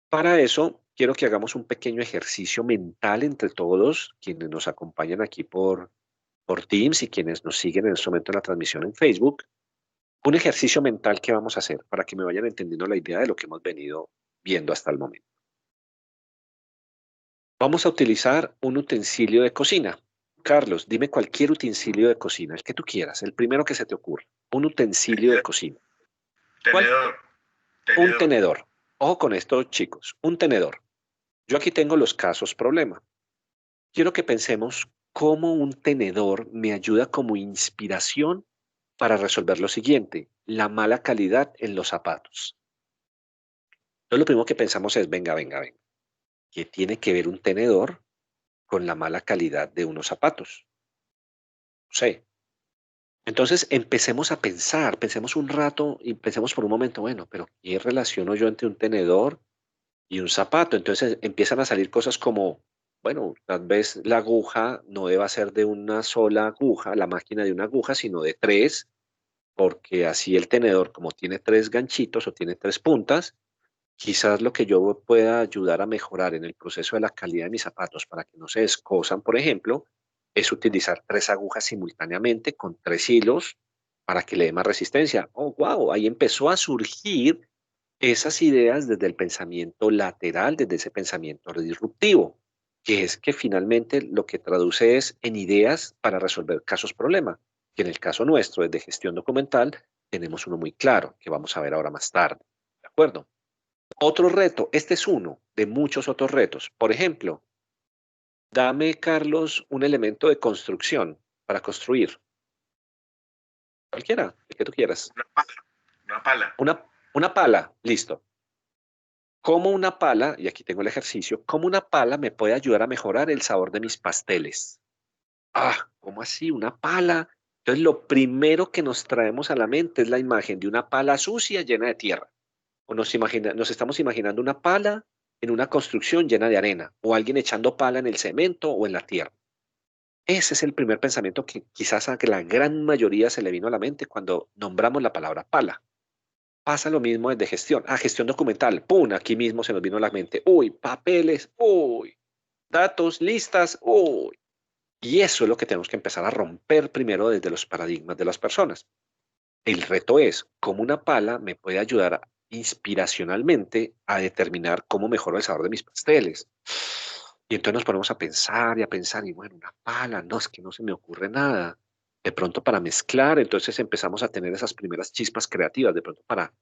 Para eso, quiero que hagamos un pequeño ejercicio mental entre todos, quienes nos acompañan aquí por Teams y quienes nos siguen en este momento en la transmisión en Facebook. Un ejercicio mental que vamos a hacer para que me vayan entendiendo la idea de lo que hemos venido viendo hasta el momento. Vamos a utilizar un utensilio de cocina. Carlos, dime cualquier utensilio de cocina, el que tú quieras, el primero que se te ocurra. Un utensilio de cocina. ¿Cuál? Tenedor. Un tenedor. Ojo con esto, chicos. Un tenedor. Yo aquí tengo los casos problema. Quiero que pensemos cómo un tenedor me ayuda como inspiración para resolver lo siguiente: la mala calidad en los zapatos. Entonces, lo primero que pensamos es, venga, ¿qué tiene que ver un tenedor con la mala calidad de unos zapatos? No sé. Entonces, empecemos a pensar, pensemos un rato y pensemos por un momento, bueno, pero ¿qué relaciono yo entre un tenedor y un zapato? Entonces empiezan a salir cosas como, bueno, tal vez la aguja no deba ser de una sola aguja, la máquina de una aguja, sino de tres, porque así el tenedor, como tiene tres ganchitos o tiene tres puntas, quizás lo que yo pueda ayudar a mejorar en el proceso de la calidad de mis zapatos para que no se descosan, por ejemplo, es utilizar tres agujas simultáneamente con tres hilos para que le dé más resistencia. Oh, wow, ahí empezó a surgir esas ideas desde el pensamiento lateral, desde ese pensamiento disruptivo, que es que finalmente lo que traduce es en ideas para resolver casos problema, que en el caso nuestro, desde gestión documental, tenemos uno muy claro, que vamos a ver ahora más tarde. ¿De acuerdo? Otro reto, este es uno de muchos otros retos. Por ejemplo, dame, Carlos, un elemento de construcción para construir. Cualquiera, el que tú quieras. Una pala. Una pala, listo. ¿Cómo una pala, y aquí tengo el ejercicio, cómo una pala me puede ayudar a mejorar el sabor de mis pasteles? Ah, ¿cómo así? ¿Una pala? Entonces, lo primero que nos traemos a la mente es la imagen de una pala sucia llena de tierra. O nos estamos imaginando una pala en una construcción llena de arena, o alguien echando pala en el cemento o en la tierra. Ese es el primer pensamiento que quizás a que la gran mayoría se le vino a la mente cuando nombramos la palabra pala. Pasa lo mismo desde gestión. Ah, gestión documental. ¡Pum! Aquí mismo se nos vino a la mente. Uy, papeles. Uy, datos, listas. Uy. Y eso es lo que tenemos que empezar a romper primero desde los paradigmas de las personas. El reto es cómo una pala me puede ayudar inspiracionalmente a determinar cómo mejoro el sabor de mis pasteles. Y entonces nos ponemos a pensar, y bueno, una pala, no, es que no se me ocurre nada. De pronto para mezclar, entonces empezamos a tener esas primeras chispas creativas, de pronto para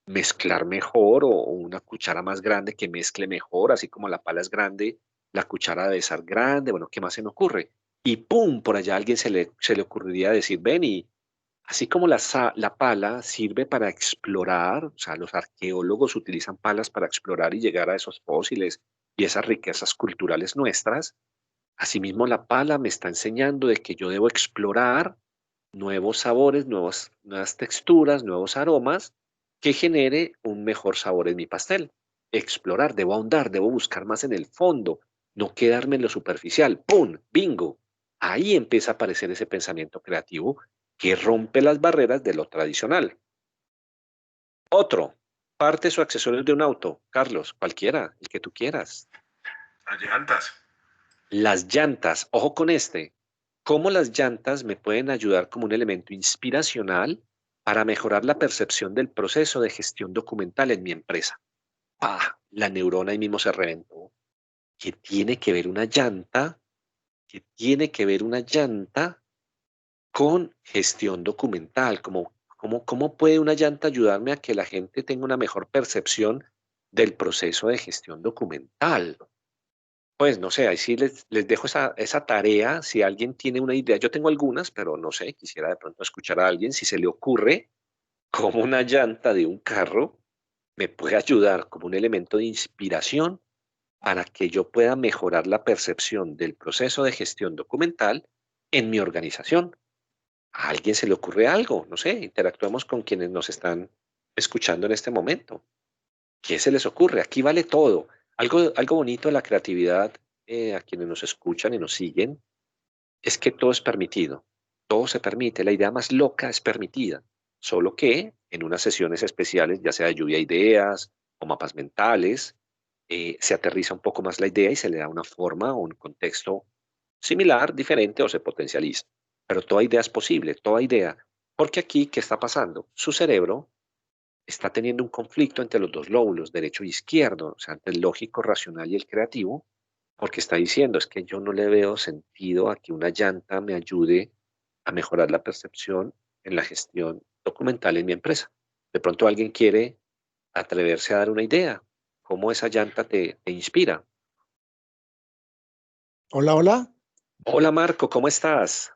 mezclar mejor o una cuchara más grande que mezcle mejor, así como la pala es grande, la cuchara debe ser grande, bueno, ¿qué más se me ocurre? Y pum, por allá a alguien se le ocurriría decir, ven, y así como la pala sirve para explorar, o sea, los arqueólogos utilizan palas para explorar y llegar a esos fósiles y esas riquezas culturales nuestras, asimismo la pala me está enseñando de que yo debo explorar nuevos sabores, nuevas texturas, nuevos aromas que genere un mejor sabor en mi pastel. Explorar, debo ahondar, debo buscar más en el fondo, no quedarme en lo superficial. ¡Pum! ¡Bingo! Ahí empieza a aparecer ese pensamiento creativo que rompe las barreras de lo tradicional. Otro, partes o accesorios de un auto. Carlos, cualquiera, el que tú quieras. Las llantas. Las llantas, ojo con este, cómo las llantas me pueden ayudar como un elemento inspiracional para mejorar la percepción del proceso de gestión documental en mi empresa. Ah, la neurona ahí mismo se reventó. ¿Qué tiene que ver una llanta? ¿Qué tiene que ver una llanta con gestión documental? ¿Cómo puede una llanta ayudarme a que la gente tenga una mejor percepción del proceso de gestión documental? Pues no sé, ahí sí les dejo esa tarea. Si alguien tiene una idea, yo tengo algunas, pero no sé, quisiera de pronto escuchar a alguien si se le ocurre cómo una llanta de un carro me puede ayudar como un elemento de inspiración para que yo pueda mejorar la percepción del proceso de gestión documental en mi organización. ¿A alguien se le ocurre algo? No sé, interactuemos con quienes nos están escuchando en este momento. ¿Qué se les ocurre? Aquí vale todo. Algo bonito de la creatividad a quienes nos escuchan y nos siguen es que todo es permitido. todo se permite, la idea más loca es permitida, solo que en unas sesiones especiales, ya sea de lluvia de ideas o mapas mentales, se aterriza un poco más la idea y se le da una forma o un contexto similar, diferente o se potencializa. Pero toda idea es posible, toda idea. Porque aquí, ¿qué está pasando? Su cerebro está teniendo un conflicto entre los dos lóbulos, derecho e izquierdo, o sea, entre el lógico, racional y el creativo, porque está diciendo, es que yo no le veo sentido a que una llanta me ayude a mejorar la percepción en la gestión documental en mi empresa. De pronto alguien quiere atreverse a dar una idea, cómo esa llanta te inspira. Hola, hola. Hola Marco, ¿cómo estás?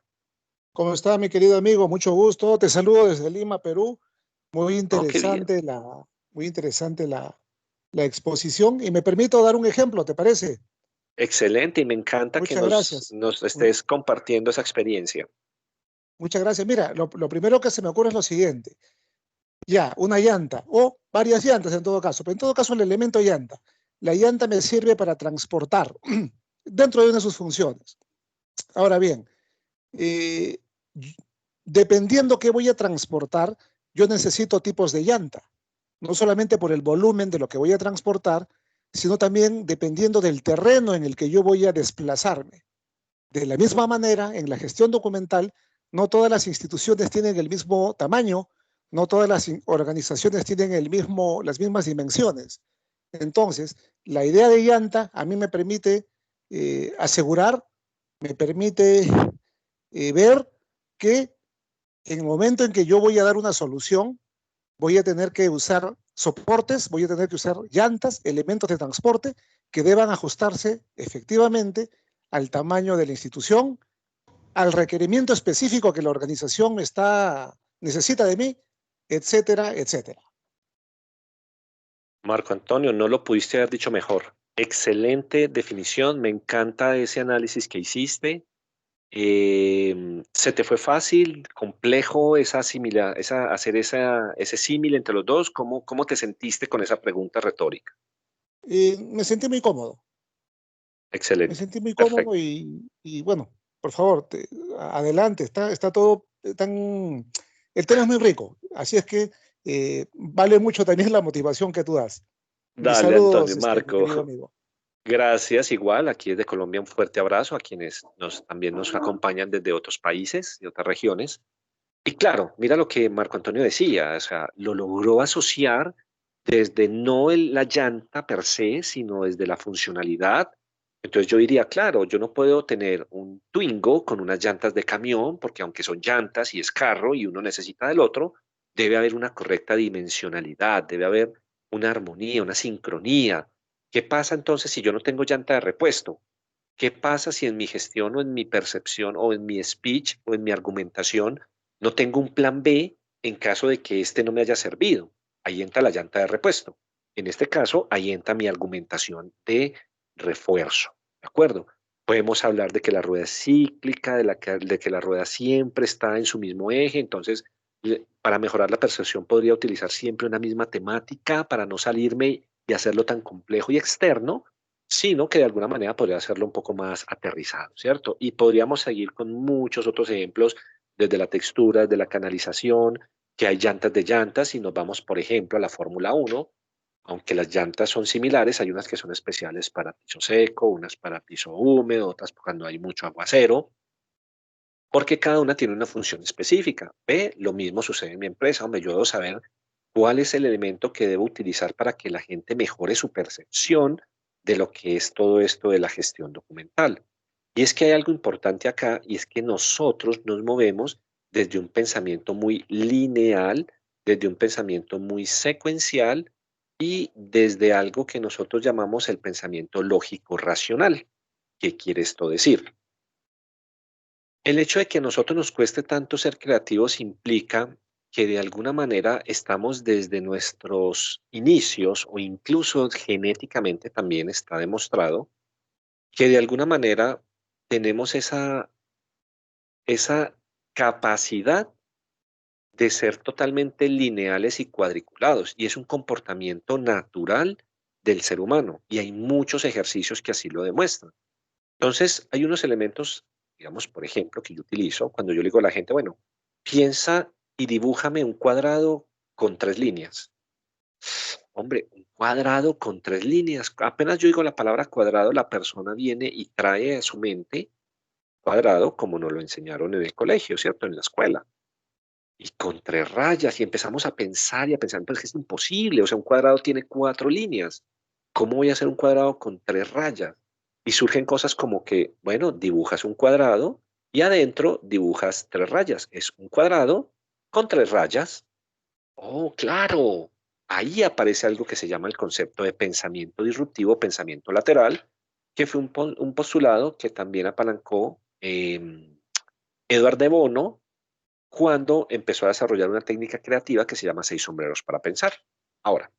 ¿Cómo está mi querido amigo? Mucho gusto. Te saludo desde Lima, Perú. Muy Oh, qué bien. interesante muy interesante la exposición y me permito dar un ejemplo, ¿te parece? Excelente y me encanta que Muchas gracias. nos Mu- estés compartiendo esa experiencia. Muchas gracias. Mira, lo primero que se me ocurre es lo siguiente. Ya, una llanta o varias llantas en todo caso, pero en todo caso el elemento llanta. La llanta me sirve para transportar dentro de una de sus funciones. Ahora bien, eh, dependiendo qué voy a transportar, yo necesito tipos de llanta, no solamente por el volumen de lo que voy a transportar, sino también dependiendo del terreno en el que yo voy a desplazarme. De la misma manera, en la gestión documental, no todas las instituciones tienen el mismo tamaño, no todas las organizaciones tienen las mismas dimensiones. Entonces, la idea de llanta a mí me permite asegurar, me permite ver que en el momento en que yo voy a dar una solución, voy a tener que usar soportes, voy a tener que usar llantas, elementos de transporte que deban ajustarse efectivamente al tamaño de la institución, al requerimiento específico que la organización necesita de mí, etcétera, etcétera. Marco Antonio, no lo pudiste haber dicho mejor. Excelente definición, me encanta ese análisis que hiciste. ¿Se te fue fácil, complejo ese símil entre los dos? ¿Cómo te sentiste con esa pregunta retórica? Me sentí muy cómodo, me Excelente, sentí muy cómodo perfecto. y bueno, por favor, adelante, está todo tan... El tema es muy rico, así es que vale mucho también la motivación que tú das. Mis Dale, Antonio, saludos, mi Marco. querido amigo. Gracias, igual, aquí desde Colombia un fuerte abrazo a quienes también nos acompañan desde otros países y otras regiones. Y claro, mira lo que Marco Antonio decía, o sea, lo logró asociar desde no la llanta per se, sino desde la funcionalidad. Entonces yo diría, claro, yo no puedo tener un Twingo con unas llantas de camión, porque aunque son llantas y es carro y uno necesita del otro, debe haber una correcta dimensionalidad, debe haber una armonía, una sincronía. ¿Qué pasa entonces si yo no tengo llanta de repuesto? ¿Qué pasa si en mi gestión o en mi percepción o en mi speech o en mi argumentación no tengo un plan B en caso de que este no me haya servido? Ahí entra la llanta de repuesto. En este caso, ahí entra mi argumentación de refuerzo. ¿De acuerdo? Podemos hablar de que la rueda es cíclica, de que la rueda siempre está en su mismo eje. Entonces, para mejorar la percepción, podría utilizar siempre una misma temática para no salirme y hacerlo tan complejo y externo, sino que de alguna manera podría hacerlo un poco más aterrizado, ¿cierto? Y podríamos seguir con muchos otros ejemplos, desde la textura, desde la canalización, que hay llantas de llantas, y nos vamos, por ejemplo, a la Fórmula 1. Aunque las llantas son similares, hay unas que son especiales para piso seco, unas para piso húmedo, otras cuando hay mucho aguacero, porque cada una tiene una función específica. Ve, lo mismo sucede en mi empresa, donde yo debo saber cuál es el elemento que debo utilizar para que la gente mejore su percepción de lo que es todo esto de la gestión documental. Y es que hay algo importante acá, y es que nosotros nos movemos desde un pensamiento muy lineal, desde un pensamiento muy secuencial y desde algo que nosotros llamamos el pensamiento lógico racional. ¿Qué quiere esto decir? El hecho de que a nosotros nos cueste tanto ser creativos implica que de alguna manera estamos desde nuestros inicios o incluso genéticamente también está demostrado que de alguna manera tenemos esa capacidad de ser totalmente lineales y cuadriculados y es un comportamiento natural del ser humano y hay muchos ejercicios que así lo demuestran. Entonces, hay unos elementos digamos, por ejemplo, que yo utilizo cuando yo le digo a la gente, bueno, piensa y dibújame un cuadrado con 3 líneas. Hombre, un cuadrado con 3 líneas. Apenas yo digo la palabra cuadrado, la persona viene y trae a su mente cuadrado como nos lo enseñaron en el colegio, ¿cierto? En la escuela. Y con 3 rayas, y empezamos a pensar, pues que es imposible, o sea, un cuadrado tiene 4 líneas. ¿Cómo voy a hacer un cuadrado con 3 rayas? Y surgen cosas como que, bueno, dibujas un cuadrado y adentro dibujas 3 rayas. Es un cuadrado con 3 rayas. Oh, claro. Ahí aparece algo que se llama el concepto de pensamiento disruptivo, pensamiento lateral, que fue un postulado que también apalancó Edward de Bono cuando empezó a desarrollar una técnica creativa que se llama 6 sombreros para pensar. Ahora,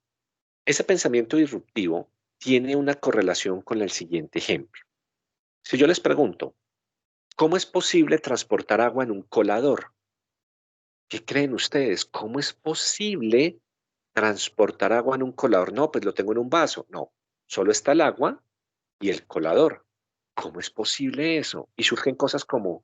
ese pensamiento disruptivo tiene una correlación con el siguiente ejemplo. Si yo les pregunto, ¿cómo es posible transportar agua en un colador? ¿Qué creen ustedes? ¿Cómo es posible transportar agua en un colador? No, pues lo tengo en un vaso. No, solo está el agua y el colador. ¿Cómo es posible eso? Y surgen cosas como,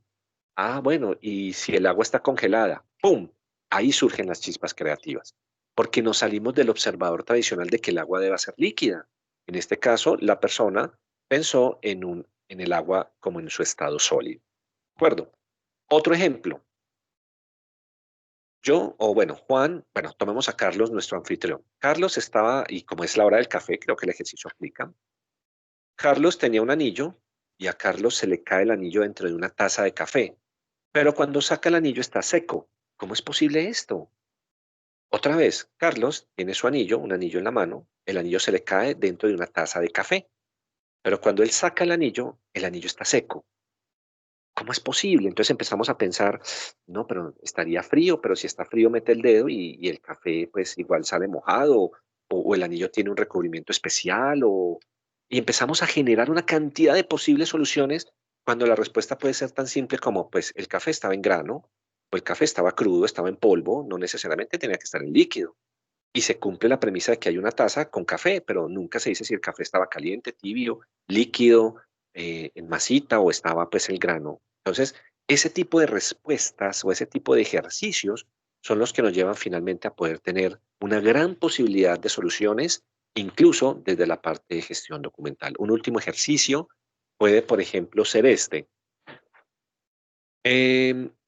ah, bueno, y si el agua está congelada, ¡pum! Ahí surgen las chispas creativas, porque nos salimos del observador tradicional de que el agua debe ser líquida. En este caso, la persona pensó en el agua como en su estado sólido. ¿De acuerdo? Otro ejemplo. Juan, bueno, tomemos a Carlos, nuestro anfitrión. Carlos estaba, y como es la hora del café, creo que el ejercicio aplica. Carlos tenía un anillo y a Carlos se le cae el anillo dentro de una taza de café. Pero cuando saca el anillo está seco. ¿Cómo es posible esto? Otra vez, Carlos tiene su anillo, un anillo en la mano, el anillo se le cae dentro de una taza de café. Pero cuando él saca el anillo está seco. ¿Cómo es posible? Entonces empezamos a pensar, no, pero estaría frío, pero si está frío mete el dedo y el café pues igual sale mojado, o el anillo tiene un recubrimiento especial, y empezamos a generar una cantidad de posibles soluciones cuando la respuesta puede ser tan simple como, pues el café estaba en grano, o el café estaba crudo, estaba en polvo, no necesariamente tenía que estar en líquido. Y se cumple la premisa de que hay una taza con café, pero nunca se dice si el café estaba caliente, tibio, líquido, en masita o estaba pues el grano. Entonces, ese tipo de respuestas o ese tipo de ejercicios son los que nos llevan finalmente a poder tener una gran posibilidad de soluciones, incluso desde la parte de gestión documental. Un último ejercicio puede, por ejemplo, ser este.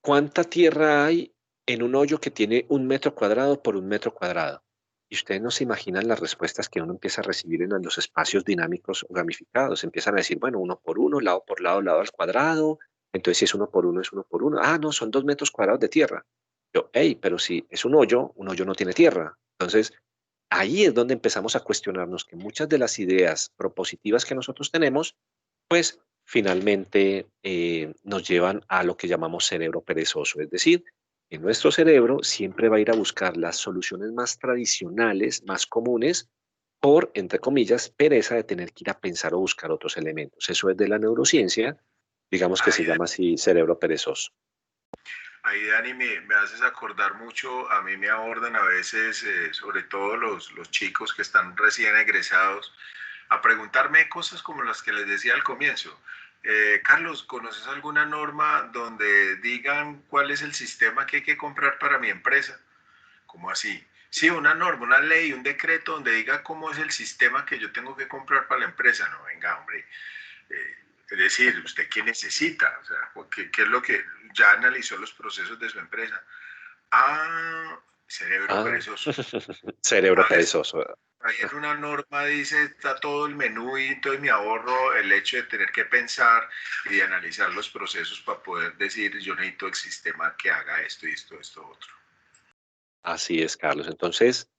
¿Cuánta tierra hay en un hoyo que tiene 1 metro cuadrado por 1 metro cuadrado? Y ustedes no se imaginan las respuestas que uno empieza a recibir en los espacios dinámicos o gamificados. Empiezan a decir, bueno, 1 por 1, lado por lado, lado al cuadrado. Entonces, si es 1 por 1, es 1 por 1. Ah, no, son 2 metros cuadrados de tierra. Yo, hey, pero si es un hoyo no tiene tierra. Entonces, ahí es donde empezamos a cuestionarnos que muchas de las ideas propositivas que nosotros tenemos, pues finalmente nos llevan a lo que llamamos cerebro perezoso. Es decir, en nuestro cerebro siempre va a ir a buscar las soluciones más tradicionales, más comunes, por, entre comillas, pereza de tener que ir a pensar o buscar otros elementos. Eso es de la neurociencia, digamos que se Ahí, llama así cerebro perezoso. ahí Dani, me haces acordar mucho, a mí me abordan a veces, sobre todo los chicos que están recién egresados, a preguntarme cosas como las que les decía al comienzo. Carlos, ¿conoces alguna norma donde digan cuál es el sistema que hay que comprar para mi empresa? ¿Cómo así? Sí, una norma, una ley, un decreto donde diga cómo es el sistema que yo tengo que comprar para la empresa. No, venga, hombre. Es decir, ¿usted qué necesita? O sea, ¿qué es lo que ya analizó los procesos de su empresa? Ah, cerebro Ah, perezoso. cerebro A veces perezoso. ahí en una norma dice, está todo el menú y entonces me ahorro el hecho de tener que pensar y de analizar los procesos para poder decir, yo necesito el sistema que haga esto y esto, otro. Así es, Carlos. Entonces,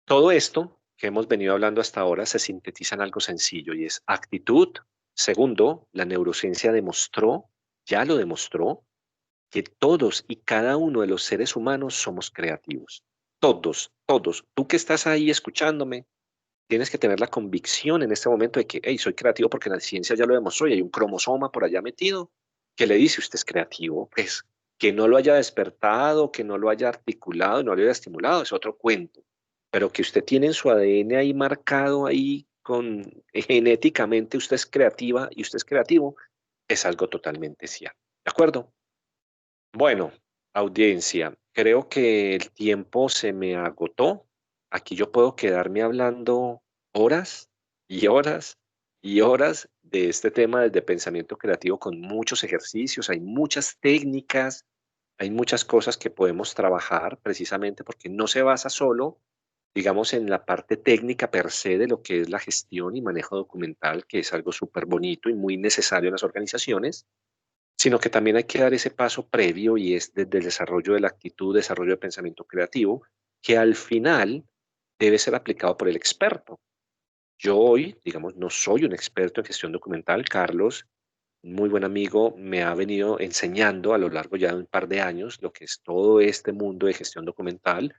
todo esto que hemos venido hablando hasta ahora se sintetiza en algo sencillo y es actitud. Segundo, la neurociencia demostró, ya lo demostró, que todos y cada uno de los seres humanos somos creativos. Todos, todos. Tú que estás ahí escuchándome, tienes que tener la convicción en este momento de que, hey, soy creativo porque la ciencia ya lo demostró y hay un cromosoma por allá metido que le dice usted es creativo. Pues que no lo haya despertado, que no lo haya articulado, no lo haya estimulado, es otro cuento. Pero que usted tiene en su ADN ahí marcado ahí con genéticamente usted es creativa y usted es creativo, es algo totalmente cierto. ¿De acuerdo? Bueno, audiencia, creo que el tiempo se me agotó. Aquí yo puedo quedarme hablando horas y horas y horas de este tema de pensamiento creativo con muchos ejercicios. Hay muchas técnicas, hay muchas cosas que podemos trabajar precisamente porque no se basa solo, digamos, en la parte técnica per se de lo que es la gestión y manejo documental, que es algo súper bonito y muy necesario en las organizaciones, sino que también hay que dar ese paso previo y es desde el desarrollo de la actitud, desarrollo de pensamiento creativo, que al final debe ser aplicado por el experto. Yo hoy, digamos, no soy un experto en gestión documental. Carlos, un muy buen amigo, me ha venido enseñando a lo largo ya de un par de años lo que es todo este mundo de gestión documental.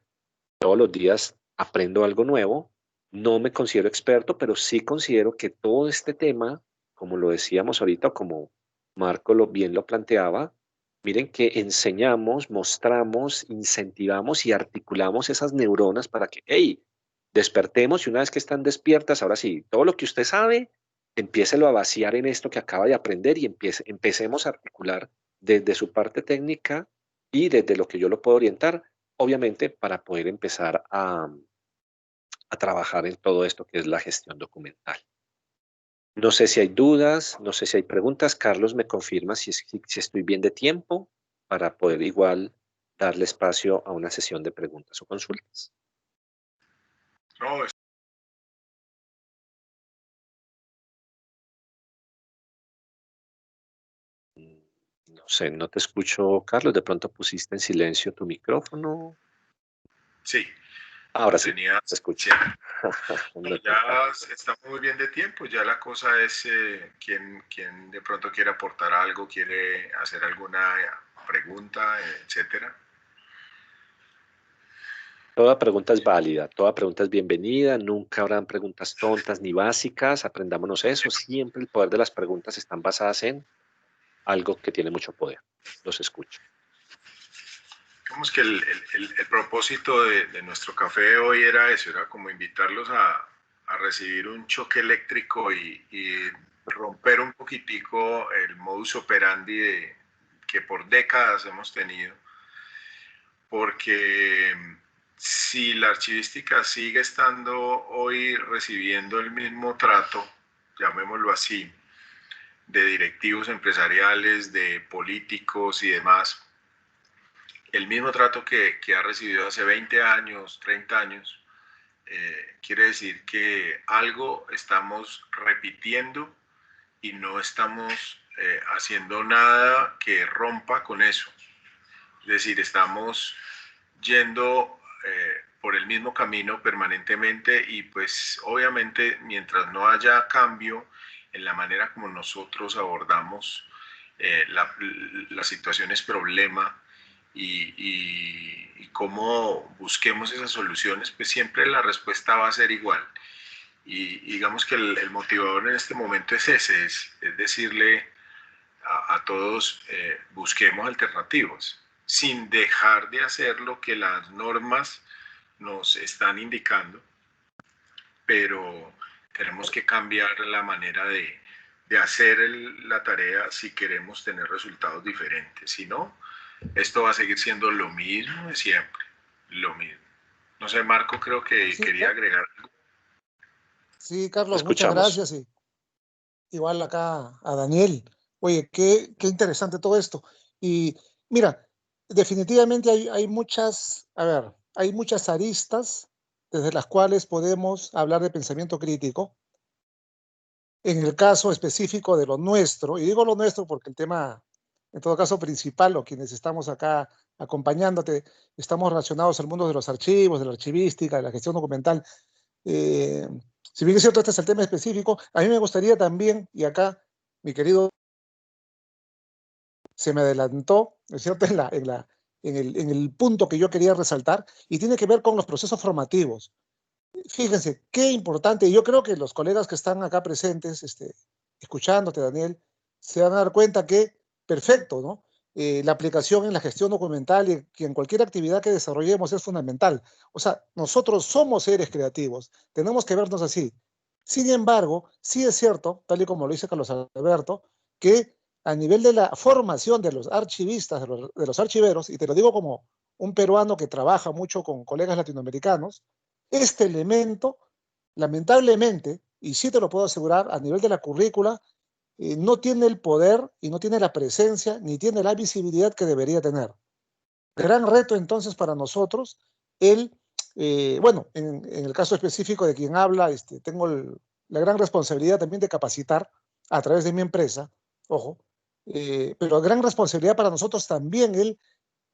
Todos los días aprendo algo nuevo. No me considero experto, pero sí considero que todo este tema, como lo decíamos ahorita, como Marco bien lo planteaba, miren que enseñamos, mostramos, incentivamos y articulamos esas neuronas para que, hey, despertemos y una vez que están despiertas, ahora sí, todo lo que usted sabe, empiécelo a vaciar en esto que acaba de aprender y empecemos a articular desde su parte técnica y desde lo que yo lo puedo orientar, obviamente para poder empezar a trabajar en todo esto que es la gestión documental. No sé si hay dudas, no sé si hay preguntas. Carlos me confirma si estoy bien de tiempo para poder igual darle espacio a una sesión de preguntas o consultas. No, No sé, no te escucho, Carlos. De pronto pusiste en silencio tu micrófono. sí, Ahora lo sí, tenía. te escucho. Sí. No, No te ya fallo. estamos muy bien de tiempo, ya la cosa es quién de pronto quiere aportar algo, quiere hacer alguna pregunta, etcétera. Toda pregunta es válida, toda pregunta es bienvenida, nunca habrán preguntas tontas ni básicas, aprendámonos eso, siempre el poder de las preguntas están basadas en algo que tiene mucho poder. Los escucho. Digamos que el propósito de nuestro café hoy era eso, era como invitarlos a recibir un choque eléctrico y romper un poquitico el modus operandi que por décadas hemos tenido, porque si la archivística sigue estando hoy recibiendo el mismo trato, llamémoslo así, de directivos empresariales, de políticos y demás, el mismo trato que ha recibido hace 20 años, 30 años, quiere decir que algo estamos repitiendo y no estamos haciendo nada que rompa con eso. Es decir, estamos yendo por el mismo camino permanentemente y pues obviamente mientras no haya cambio en la manera como nosotros abordamos las situaciones problema y cómo busquemos esas soluciones, pues siempre la respuesta va a ser igual. Y digamos que el motivador en este momento es ese, es decirle a todos busquemos alternativas, sin dejar de hacer lo que las normas nos están indicando, pero tenemos que cambiar la manera de hacer la tarea si queremos tener resultados diferentes. Si no, esto va a seguir siendo lo mismo de siempre, lo mismo. No sé, Marco, creo que Sí, quería agregar algo. sí, Carlos, muchas Escuchamos. gracias. Y igual acá a Daniel. Oye, qué interesante todo esto. Y mira, definitivamente hay muchas, a ver, hay muchas aristas desde las cuales podemos hablar de pensamiento crítico. En el caso específico de lo nuestro, y digo lo nuestro porque el tema, en todo caso, principal, o quienes estamos acá acompañándote, estamos relacionados al mundo de los archivos, de la archivística, de la gestión documental. Eh, si bien es cierto, este es el tema específico, a mí me gustaría también, y acá mi querido se me adelantó, ¿no es cierto?, en el punto que yo quería resaltar, y tiene que ver con los procesos formativos. Fíjense, qué importante, y yo creo que los colegas que están acá presentes, escuchándote, Daniel, se van a dar cuenta que, perfecto, ¿no? La aplicación en la gestión documental y en cualquier actividad que desarrollemos es fundamental. O sea, nosotros somos seres creativos, tenemos que vernos así. Sin embargo, sí es cierto, tal y como lo dice Carlos Alberto, que a nivel de la formación de los archivistas, de los archiveros, y te lo digo como un peruano que trabaja mucho con colegas latinoamericanos, este elemento, lamentablemente, y sí te lo puedo asegurar, a nivel de la currícula, no tiene el poder y no tiene la presencia ni tiene la visibilidad que debería tener. Gran reto entonces para nosotros, bueno, en el caso específico de quien habla, tengo la gran responsabilidad también de capacitar a través de mi empresa, ojo, pero gran responsabilidad para nosotros también el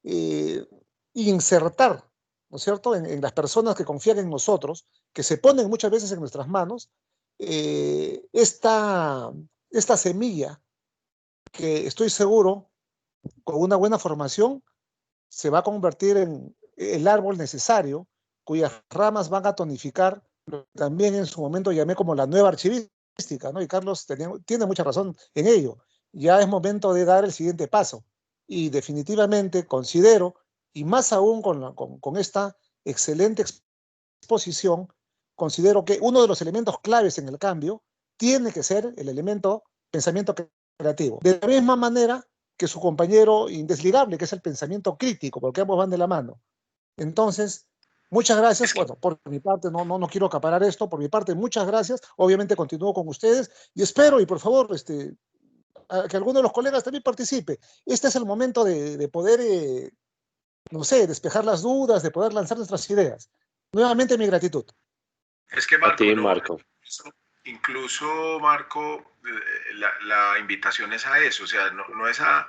eh, insertar, ¿no es cierto?, en las personas que confían en nosotros, que se ponen muchas veces en nuestras manos, esta semilla que estoy seguro, con una buena formación, se va a convertir en el árbol necesario, cuyas ramas van a tonificar, también en su momento llamé como la nueva archivística, ¿no? Y Carlos tiene mucha razón en ello. Ya es momento de dar el siguiente paso. Y definitivamente considero, y más aún con esta excelente exposición, considero que uno de los elementos claves en el cambio tiene que ser el elemento pensamiento creativo. De la misma manera que su compañero indesligable, que es el pensamiento crítico, porque ambos van de la mano. Entonces, muchas gracias. Bueno, por mi parte, no quiero acaparar esto. Por mi parte, muchas gracias. Obviamente continúo con ustedes y espero, y por favor, que alguno de los colegas también participe. Este es el momento de poder, no sé, despejar las dudas, de poder lanzar nuestras ideas. Nuevamente, mi gratitud. Es que A Marco, ti, no, Marco. incluso Marco, la invitación es a eso, o sea, no es a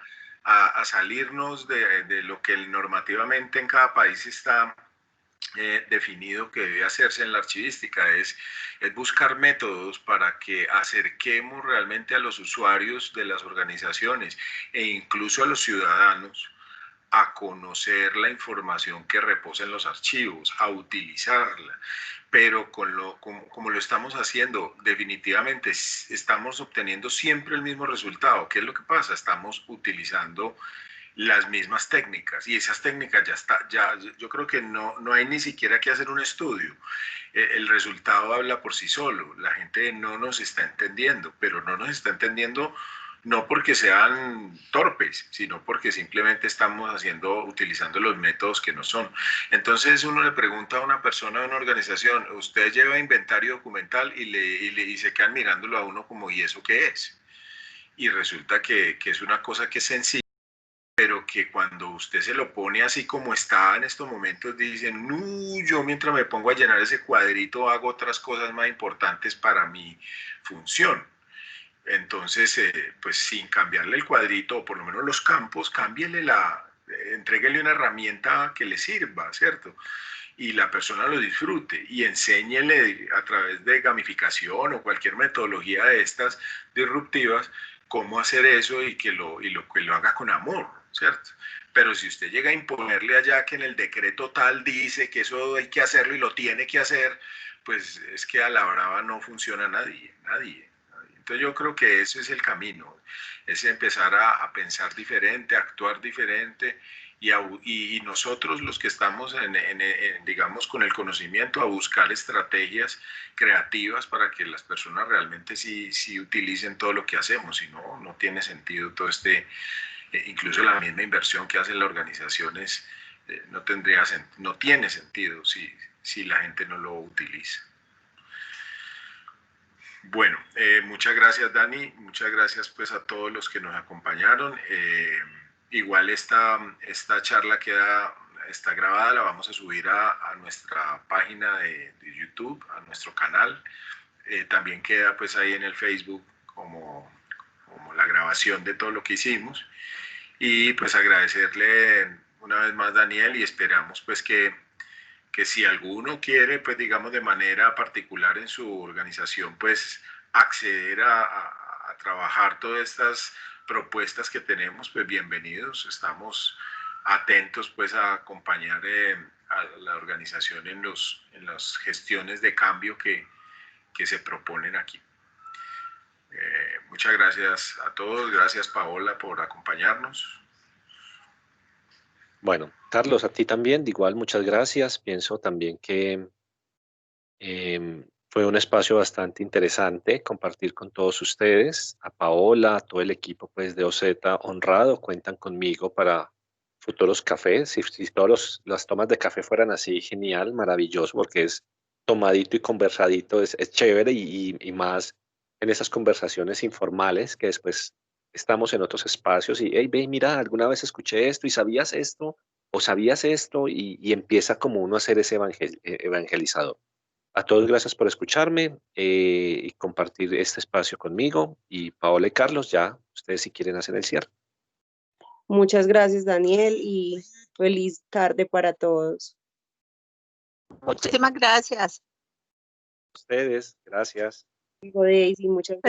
salirnos de lo que normativamente en cada país está definido que debe hacerse en la archivística, es buscar métodos para que acerquemos realmente a los usuarios de las organizaciones e incluso a los ciudadanos a conocer la información que reposa en los archivos, a utilizarla, pero como lo estamos haciendo, definitivamente estamos obteniendo siempre el mismo resultado. ¿Qué es lo que pasa? Estamos utilizando las mismas técnicas y esas técnicas yo creo que no hay ni siquiera que hacer un estudio. El resultado habla por sí solo. La gente no nos está entendiendo, pero no nos está entendiendo no porque sean torpes, sino porque simplemente estamos utilizando los métodos que no son. Entonces uno le pregunta a una persona de una organización, usted lleva inventario documental y se quedan mirándolo a uno como, ¿y eso qué es? Y resulta que es una cosa que es sencilla, pero que cuando usted se lo pone así como está en estos momentos, dicen, no, yo mientras me pongo a llenar ese cuadrito hago otras cosas más importantes para mi función. Entonces, pues sin cambiarle el cuadrito, o por lo menos los campos, entréguele una herramienta que le sirva, ¿cierto? Y la persona lo disfrute y enséñele a través de gamificación o cualquier metodología de estas disruptivas cómo hacer eso y que lo haga con amor, ¿cierto? Pero si usted llega a imponerle allá que en el decreto tal dice que eso hay que hacerlo y lo tiene que hacer, pues es que a la brava no funciona nadie. Entonces yo creo que ese es el camino, es empezar a pensar diferente, a actuar diferente y nosotros los que estamos, digamos, con el conocimiento, a buscar estrategias creativas para que las personas realmente sí utilicen todo lo que hacemos, si no, no tiene sentido todo incluso la misma inversión que hacen las organizaciones no tiene sentido si la gente no lo utiliza. Bueno, muchas gracias Dani, muchas gracias pues a todos los que nos acompañaron. Igual esta charla está grabada, la vamos a subir a nuestra página de YouTube, a nuestro canal. También queda pues ahí en el Facebook como la grabación de todo lo que hicimos. Y pues agradecerle una vez más Daniel y esperamos pues que si alguno quiere, pues digamos de manera particular en su organización, pues acceder a trabajar todas estas propuestas que tenemos, pues bienvenidos. Estamos atentos pues a acompañar a la organización en las gestiones de cambio que se proponen aquí. Muchas gracias a todos. Gracias Paola por acompañarnos. Bueno, Carlos, a ti también, de igual, muchas gracias. Pienso también que Fue un espacio bastante interesante compartir con todos ustedes. A Paola, a todo el equipo pues, de OZ honrado, cuentan conmigo para futuros cafés. Si todas las tomas de café fueran así, genial, maravilloso, porque es tomadito y conversadito, es chévere y más en esas conversaciones informales que después estamos en otros espacios y, hey, ve, mira, alguna vez escuché esto y sabías esto o sabías esto y empieza como uno a ser ese evangelizador. A todos gracias por escucharme y compartir este espacio conmigo. Y Paola y Carlos, ya ustedes si quieren hacer el cierre. Muchas gracias, Daniel, y feliz tarde para todos. Muchísimas gracias. Ustedes, gracias. Daisy, muchas gracias.